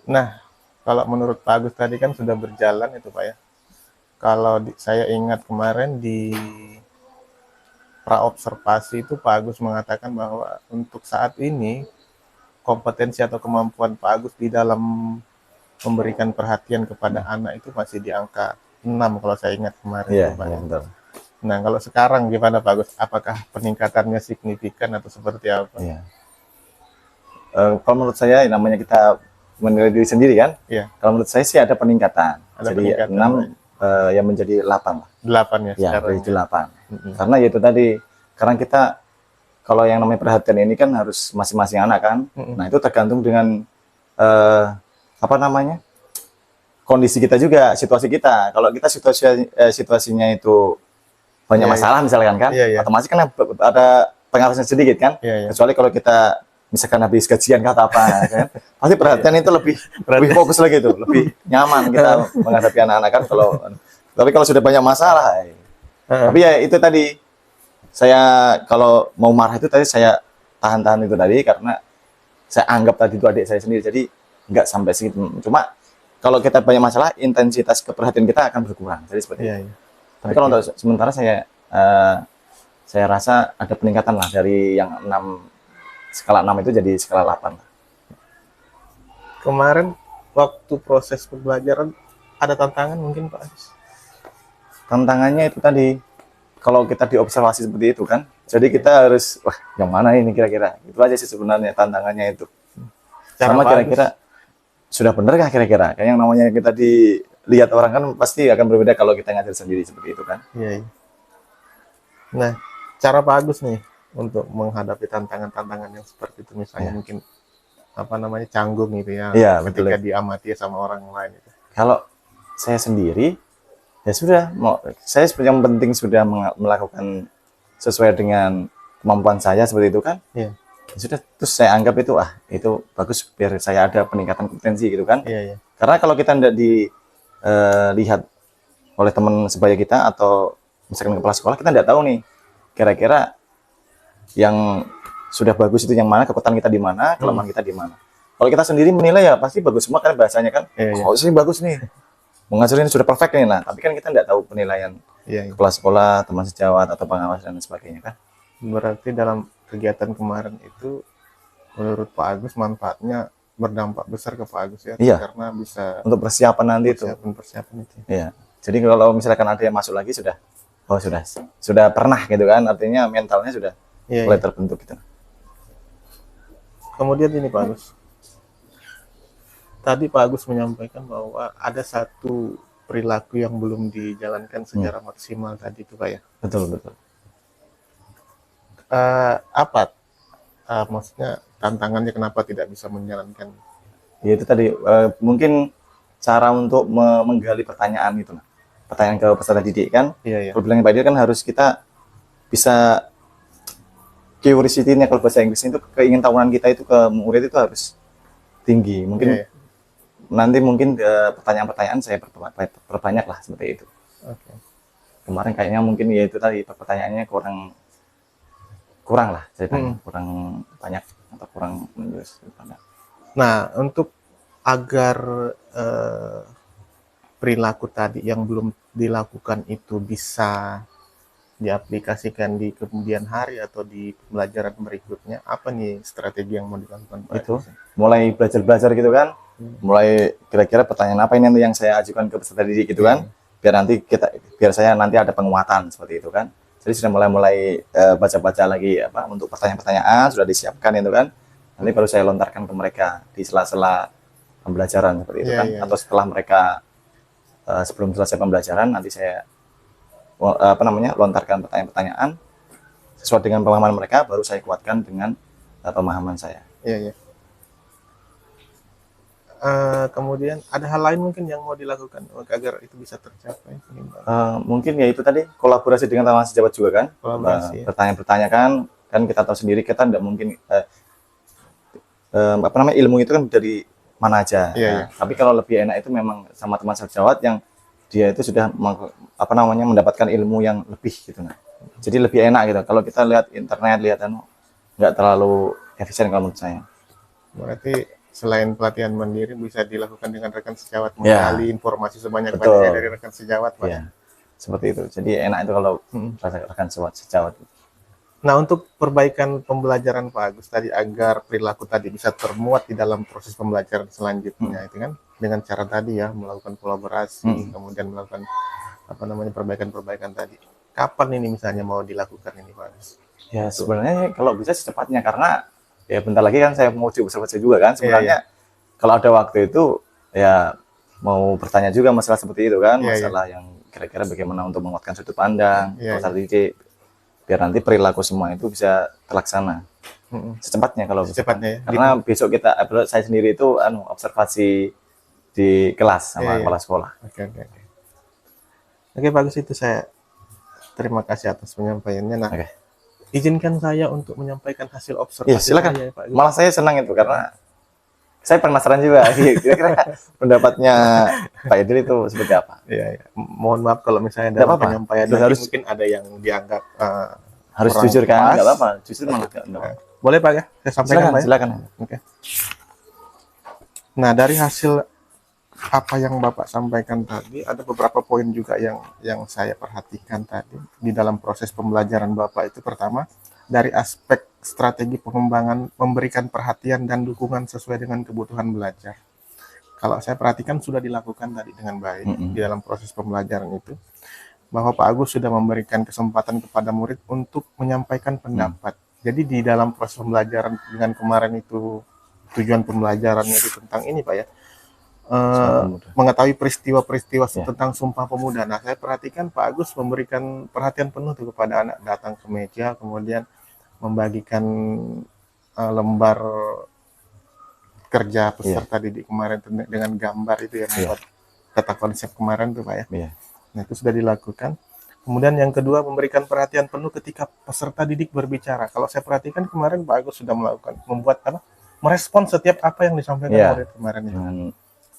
Nah, kalau menurut Pak Agus tadi kan sudah berjalan itu Pak ya. Kalau saya ingat kemarin di praobservasi itu Pak Agus mengatakan bahwa untuk saat ini kompetensi atau kemampuan Pak Agus di dalam memberikan perhatian kepada anak itu masih di angka 6 kalau saya ingat kemarin. Pak. Betul. Nah, kalau sekarang gimana Pak Agus? Apakah peningkatannya signifikan atau seperti apa? Kalau menurut saya namanya kita menilai diri sendiri kan. Kalau menurut saya sih ada peningkatan. Jadi 6 yang menjadi 8 lah. 8 ya sekarang. Jadi 8. Karena itu tadi, karena kita kalau yang namanya perhatian ini kan harus masing-masing anak kan. Nah, itu tergantung dengan kondisi kita juga, situasi kita. Kalau kita situasinya itu banyak masalah misalkan kan, otomatis kan ada pengaruhnya sedikit kan. Kecuali kalau kita misalkan habis gajian kata apa kan, pasti perhatian itu lebih fokus lagi itu, lebih nyaman kita menghadapi anak-anak kan. Tapi kalau sudah banyak masalah, Tapi ya itu tadi, saya kalau mau marah itu tadi saya tahan-tahan itu tadi karena saya anggap tadi itu adik saya sendiri, jadi nggak sampai segitu. Cuma kalau kita banyak masalah, intensitas keperhatian kita akan berkurang. Jadi seperti itu. Iya, iya. Tapi kalau untuk sementara saya rasa ada peningkatan lah dari yang 6, skala 6 itu jadi skala 8 lah. Kemarin waktu proses pembelajaran ada tantangan mungkin Pak Agus? Tantangannya itu tadi, kalau kita diobservasi seperti itu kan, jadi kita harus, wah yang mana ini kira-kira? Itu aja sih sebenarnya tantangannya itu. Cara Sama Pak kira-kira, sudah benar kah kira-kira? Kayak yang namanya kita dilihat orang kan pasti akan berbeda kalau kita ngajar sendiri seperti itu kan. Iya, iya. Nah, cara Pak Agus nih untuk menghadapi tantangan-tantangan yang seperti itu, misalnya Iya. mungkin apa namanya canggung gitu ya, Iya, betul. ketika diamati sama orang lain itu. Kalau saya sendiri, ya sudah, saya yang penting sudah melakukan sesuai dengan kemampuan saya seperti itu kan. Iya, Ya sudah, terus saya anggap itu itu bagus biar saya ada peningkatan kompetensi gitu kan. iya, iya. Karena kalau kita tidak dilihat oleh teman sebaya kita atau misalkan kepala sekolah, kita tidak tahu nih kira-kira yang sudah bagus itu yang mana, kekuatan kita di mana, kelemahan kita di mana. Kalau kita sendiri menilai ya pasti bagus semua kan bahasanya kan. Iya, iya. Oh, sih bagus nih. Mengajarin sudah perfect nih. Nah, tapi kan kita tidak tahu penilaian Iya, iya. kepala sekolah, teman sejawat atau pengawas dan sebagainya kan. Berarti dalam kegiatan kemarin itu menurut Pak Agus manfaatnya berdampak besar ke Pak Agus ya, Iya. karena bisa Untuk persiapan nanti itu. persiapan itu. Iya. Jadi kalau misalkan ada yang masuk lagi sudah, oh sudah pernah gitu kan. Artinya mentalnya sudah Iya, mulai iya. terbentuk gitu. Kemudian ini Pak Agus, tadi Pak Agus menyampaikan bahwa ada satu perilaku yang belum dijalankan secara maksimal tadi itu Pak ya. Betul betul. Apa maksudnya tantangannya kenapa tidak bisa menjalankan? Ya itu tadi mungkin cara untuk menggali pertanyaan itu, nah. Pertanyaan ke peserta didik kan. Iya, iya. Kalau bilang Pak Dir kan harus kita bisa curiosity-nya, kalau bahasa Inggris itu keingintahuan kita itu ke murid itu harus tinggi. Mungkin Iya, iya. nanti mungkin pertanyaan-pertanyaan saya perbanyak lah seperti itu. Oke. Kemarin kayaknya mungkin ya itu tadi pertanyaannya kurang lah ceritanya, kurang banyak atau kurang menjurus. Nah, untuk agar perilaku tadi yang belum dilakukan itu bisa diaplikasikan di kemudian hari atau di pembelajaran berikutnya, apa nih strategi yang mau dilakukan Pak Itu Agus? mulai belajar gitu kan, mulai kira-kira pertanyaan apa ini yang saya ajukan ke peserta didik gitu kan, biar saya nanti ada penguatan seperti itu kan. Jadi sudah mulai baca-baca lagi apa untuk pertanyaan-pertanyaan sudah disiapkan itu kan, nanti baru saya lontarkan ke mereka di sela-sela pembelajaran seperti itu Iya, kan, iya, atau setelah mereka sebelum selesai pembelajaran nanti saya lontarkan pertanyaan-pertanyaan sesuai dengan pemahaman mereka, baru saya kuatkan dengan pemahaman saya. Iya, iya. Kemudian ada hal lain mungkin yang mau dilakukan agar itu bisa tercapai? Mungkin, Pak? Mungkin ya itu tadi kolaborasi dengan teman sejawat juga kan. Kolaborasi, ya. Bertanya-bertanya kan kita tahu sendiri kita tidak mungkin ilmu itu kan dari mana aja. Iya, Nah, tapi kalau lebih enak itu memang sama teman sejawat yang dia itu sudah mendapatkan ilmu yang lebih gitu. Nah, jadi lebih enak gitu. Kalau kita lihat internet, nggak terlalu efisien kalau menurut saya. Berarti selain pelatihan mandiri bisa dilakukan dengan rekan sejawat, Ya. menggali informasi sebanyak-banyaknya Betul. dari rekan sejawat, Pak. Ya, seperti itu. Jadi enak itu kalau rekan sejawat. Nah, untuk perbaikan pembelajaran Pak Agus tadi agar perilaku tadi bisa termuat di dalam proses pembelajaran selanjutnya itu kan dengan cara tadi ya melakukan kolaborasi, kemudian melakukan perbaikan-perbaikan tadi. Kapan ini misalnya mau dilakukan ini Pak Agus? Ya sebenarnya kalau bisa secepatnya, karena ya bentar lagi kan saya mau diobservasi juga kan sebenarnya. Kalau ada waktu itu ya mau bertanya juga masalah seperti itu kan, Iya, masalah yang kira-kira bagaimana untuk menguatkan sudut pandang, Iya, masalah didik, biar nanti perilaku semua itu bisa terlaksana secepatnya kalau bisa. Secepatnya ya. Karena besok saya sendiri itu observasi di kelas sama Iya, iya. kepala sekolah. Oke. Oke, bagus itu saya terima kasih atas penyampaiannya. Nah, Oke. izinkan saya untuk menyampaikan hasil observasi Ya silakan. saya, Pak Agus. Malah saya senang itu karena Saya penasaran juga. Kira-kira pendapatnya Pak Idil itu seperti apa? Iya, iya. Mohon maaf kalau misalnya Nggak dalam apa-apa. penyampaian Itu nanti harus- mungkin ada yang dianggap Harus kurang jujur kan? pas. Nggak apa-apa. Jujur malah nggak apa-apa. Boleh Pak ya? Saya sampaikan Silakan, Pak ya? silakan. Oke. Nah, dari hasil apa yang Bapak sampaikan tadi, ada beberapa poin juga yang saya perhatikan tadi di dalam proses pembelajaran Bapak itu. Pertama, dari aspek strategi pengembangan, memberikan perhatian dan dukungan sesuai dengan kebutuhan belajar. Kalau saya perhatikan sudah dilakukan tadi dengan baik di dalam proses pembelajaran itu, bahwa Pak Agus sudah memberikan kesempatan kepada murid untuk menyampaikan pendapat. Jadi di dalam proses pembelajaran dengan kemarin itu, tujuan pembelajarannya itu tentang ini Pak ya, mengetahui peristiwa-peristiwa tentang Sumpah Pemuda. Nah, saya perhatikan Pak Agus memberikan perhatian penuh tuh kepada anak, datang ke meja, kemudian membagikan lembar kerja peserta didik kemarin dengan gambar itu yang membuat kata konsep kemarin tuh Pak ya. Nah, itu sudah dilakukan. Kemudian yang kedua, memberikan perhatian penuh ketika peserta didik berbicara. Kalau saya perhatikan kemarin Pak Agus sudah merespon setiap apa yang disampaikan murid kemarin itu. Dengan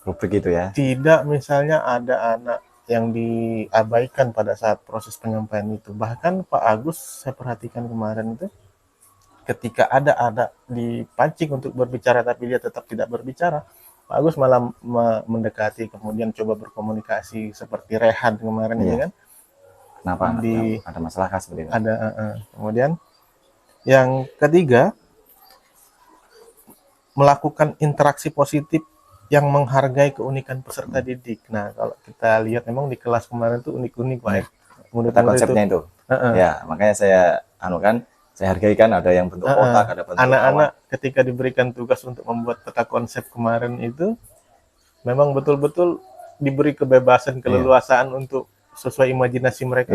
rubrik itu ya. Tidak misalnya ada anak yang diabaikan pada saat proses penyampaian itu. Bahkan Pak Agus saya perhatikan kemarin itu, ketika ada dipancing untuk berbicara tapi dia tetap tidak berbicara, Pak Agus malah mendekati, kemudian coba berkomunikasi seperti Rehan kemarin ini kan. Kenapa? Ada masalah kah seperti itu? Ada. Kemudian yang ketiga, melakukan interaksi positif yang menghargai keunikan peserta didik. Nah, kalau kita lihat memang di kelas kemarin tuh unik-unik Pak ya. Kata konsepnya itu. Ya, makanya saya saya hargai kan, ada yang bentuk kotak, ada bentuk anak-anak ketika diberikan tugas untuk membuat peta konsep kemarin itu memang betul-betul diberi kebebasan, keleluasaan untuk sesuai imajinasi mereka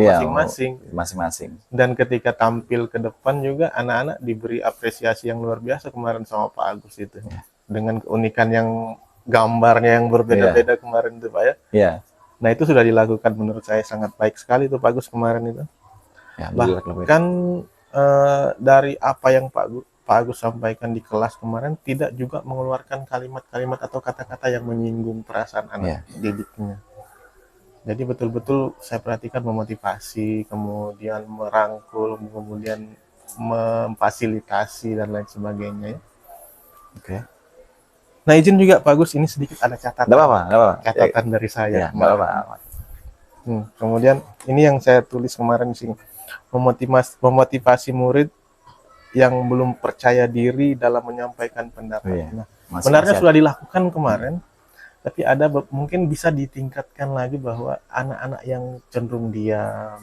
masing-masing. Dan ketika tampil ke depan juga anak-anak diberi apresiasi yang luar biasa kemarin sama Pak Agus itu. Dengan keunikan yang gambarnya yang berbeda-beda kemarin itu Pak ya. Nah, itu sudah dilakukan, menurut saya sangat baik sekali itu Pak Agus kemarin itu. Bahkan dari apa yang Pak Agus sampaikan di kelas kemarin, tidak juga mengeluarkan kalimat-kalimat atau kata-kata yang menyinggung perasaan anak didiknya. Jadi betul-betul saya perhatikan memotivasi, kemudian merangkul, kemudian memfasilitasi dan lain sebagainya ya. Nah, izin juga Pak Agus, ini sedikit ada catatan. Nggak apa-apa. Catatan dari saya. Nggak apa-apa. Kemudian ini yang saya tulis kemarin di sini. Memotivasi murid yang belum percaya diri dalam menyampaikan pendapat. Nah, benarnya sudah dilakukan kemarin, tapi ada mungkin bisa ditingkatkan lagi bahwa anak-anak yang cenderung diam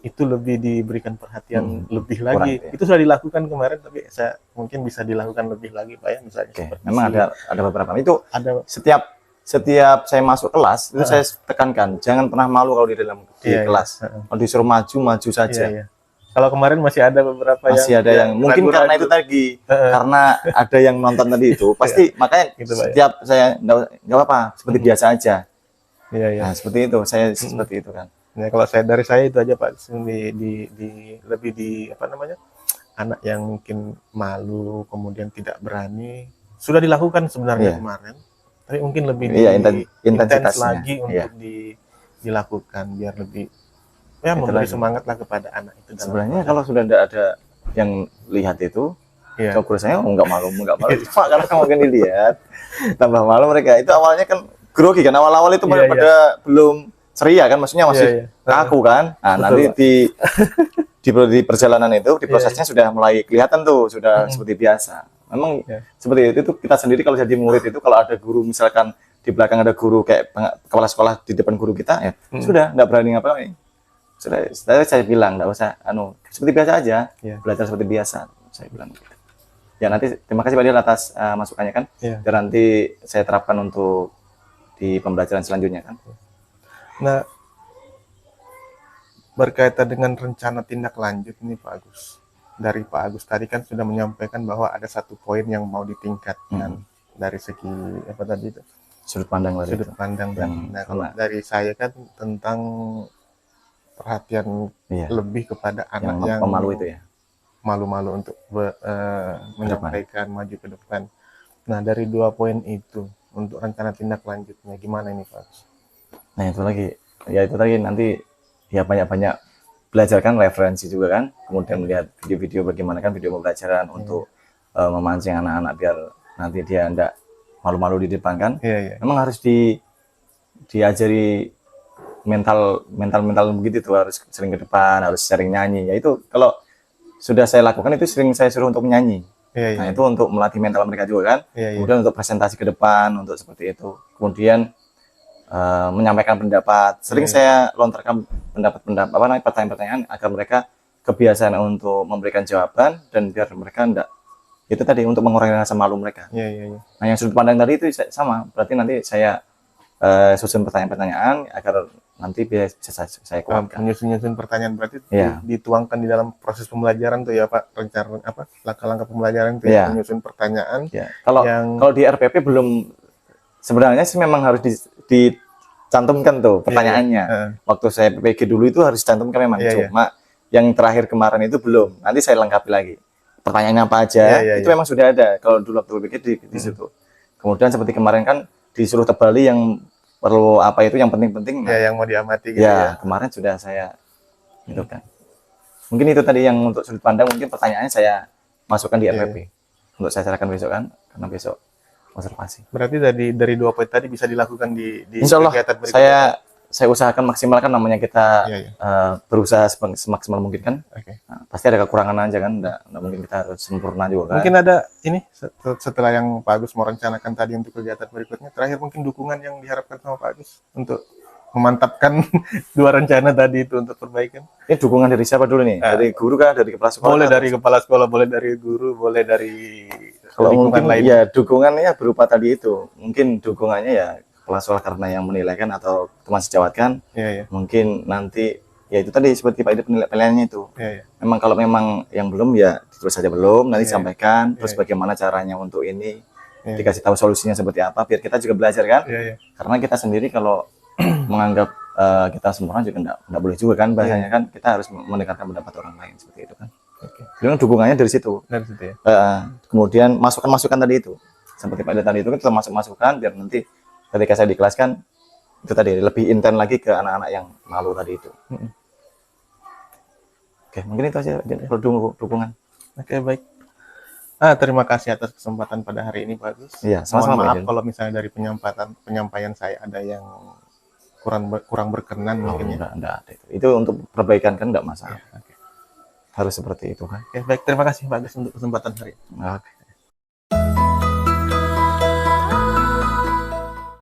itu lebih diberikan perhatian lebih lagi. Itu sudah dilakukan kemarin, tapi saya mungkin bisa dilakukan lebih lagi Pak ya, misalnya. Memang ada beberapa. Itu setiap saya masuk kelas itu saya tekankan, jangan pernah malu kalau di dalam kelas. Kalau disuruh maju saja. Kalau kemarin masih ada beberapa yang mungkin karena itu tadi, karena ada yang nonton tadi itu, pasti makanya gitu, setiap saya nggak apa-apa, seperti biasa aja. Nah, seperti itu, saya seperti itu kan. Nah, kalau dari saya itu aja Pak, lebih anak yang mungkin malu kemudian tidak berani sudah dilakukan sebenarnya kemarin, tapi mungkin lebih intens lagi untuk dilakukan biar lebih memberi semangat lah kepada anak itu. Sebenarnya kalau sudah ada yang lihat itu, kalau saya nggak malu, Pak, karena mungkin dilihat tambah malu mereka. Itu awalnya kan grogi kan, awal-awal itu pada belum ceria kan, maksudnya masih kaku kan. Nah, nanti di perjalanan itu, di prosesnya sudah mulai kelihatan tuh, sudah seperti biasa. Memang seperti itu kita sendiri kalau jadi murid itu, kalau ada guru misalkan di belakang ada guru kayak kepala sekolah di depan guru kita sudah nggak berani ngapain. Saya bilang nggak usah seperti biasa aja, belajar seperti biasa, saya bilang gitu. Ya, nanti terima kasih Pak Dil atas masukannya kan. Dan nanti saya terapkan untuk di pembelajaran selanjutnya kan. Nah, berkaitan dengan rencana tindak lanjut ini Pak Agus, dari Pak Agus tadi kan sudah menyampaikan bahwa ada satu poin yang mau ditingkatkan dari segi apa tadi itu, sudut pandang. Nah, kalau dari saya kan tentang perhatian lebih kepada anak yang pemalu itu ya, malu-malu untuk menyampaikan maju ke depan. Nah, dari 2 poin itu untuk rencana tindak lanjutnya gimana ini Pak Agus? Nah itu lagi, ya itu tadi nanti ya banyak-banyak belajar kan, referensi juga kan, kemudian melihat video-video bagaimana kan video pembelajaran untuk memancing anak-anak biar nanti dia enggak malu-malu di depan kan. Iya, iya. Memang harus diajari mental begitu tuh, harus sering ke depan, harus sering nyanyi. Ya itu kalau sudah saya lakukan itu sering saya suruh untuk menyanyi. Iya, iya. Nah itu untuk melatih mental mereka juga kan. Iya, iya. Kemudian untuk presentasi ke depan, untuk seperti itu. Kemudian menyampaikan pendapat. Sering saya lontarkan pendapat-pendapat apa namanya, pertanyaan-pertanyaan agar mereka kebiasaan untuk memberikan jawaban dan biar mereka enggak itu tadi untuk mengurangi rasa malu mereka. Iya, iya, iya. Nah yang sudut pandang tadi itu sama. Berarti nanti saya susun pertanyaan-pertanyaan agar nanti bisa saya kuatkan. Menyusun pertanyaan berarti Iya. dituangkan di dalam proses pembelajaran tuh ya Pak, rencana apa langkah-langkah pembelajaran itu Iya. menyusun pertanyaan Ya. Kalau yang kalau di RPP belum, sebenarnya sih memang harus dicantumkan tuh pertanyaannya. Heeh. Waktu saya PPG dulu itu harus dicantumkan memang. Iya, iya. Cuma yang terakhir kemarin itu belum. Nanti saya lengkapi lagi. Pertanyaannya apa aja, Iya, iya, itu iya. memang sudah ada kalau dulu waktu PPG di situ. Kemudian seperti kemarin kan disuruh tebali yang perlu apa itu yang penting-penting. ya yang mau diamati gitu Ya, ya. kemarin sudah saya itu kan. Mungkin itu tadi yang untuk sudut pandang, mungkin pertanyaannya saya masukkan di Iya, RPP. Untuk saya serahkan besok kan, karena besok observasi. Berarti dari 2 poin tadi bisa dilakukan di Insya Allah kegiatan berikutnya. saya usahakan maksimal kan, namanya kita Iya, iya. berusaha semaksimal mungkin kan. Oke. Nah, pasti ada kekurangan aja kan, nggak mungkin kita harus sempurna juga kan. Mungkin ada ini setelah yang Pak Agus mau rencanakan tadi untuk kegiatan berikutnya, terakhir mungkin dukungan yang diharapkan sama Pak Agus untuk memantapkan 2 rencana tadi itu untuk perbaikan. Ini dukungan dari siapa dulu nih? Dari guru kah, dari kepala sekolah? Boleh kah? dari kepala sekolah, boleh dari guru, boleh dari Kalau lingkungan mungkin lain. ya dukungannya berupa tadi itu. Mungkin dukungannya ya kepala sekolah karena yang menilai kan, atau teman sejawat kan. Iya, iya. Mungkin nanti ya itu tadi seperti Pak Ide penilaiannya itu. Iya, iya. Memang kalau memang yang belum ya terus saja belum, nanti Iya, sampaikan terus iya. bagaimana caranya untuk ini. Iya. Dikasih tahu solusinya seperti apa biar kita juga belajar kan. Iya, iya. Karena kita sendiri kalau menganggap kita sempurna juga enggak boleh juga kan, bahasanya kan kita harus mendengarkan pendapat orang lain seperti itu kan. Oke. Jadi dukungannya dari situ. Dari situ ya. Kemudian masukan-masukan tadi itu seperti Pak Ida tadi itu kan, kita masukan biar nanti ketika saya di kelas kan itu tadi lebih intens lagi ke anak-anak yang malu tadi itu. Oke, mungkin itu aja kalau dukungan. Oke, baik. Terima kasih atas kesempatan pada hari ini Pak Agus. Iya, Mohon sama-sama, Pak maaf Idil. kalau misalnya dari penyampaian saya ada yang kurang berkenan Oh, mungkin ya. enggak ada itu. Itu untuk perbaikan kan enggak masalah. Oke. Harus seperti itu kan. Oke, baik. Terima kasih Pak Agus untuk kesempatan hari ini. Oke.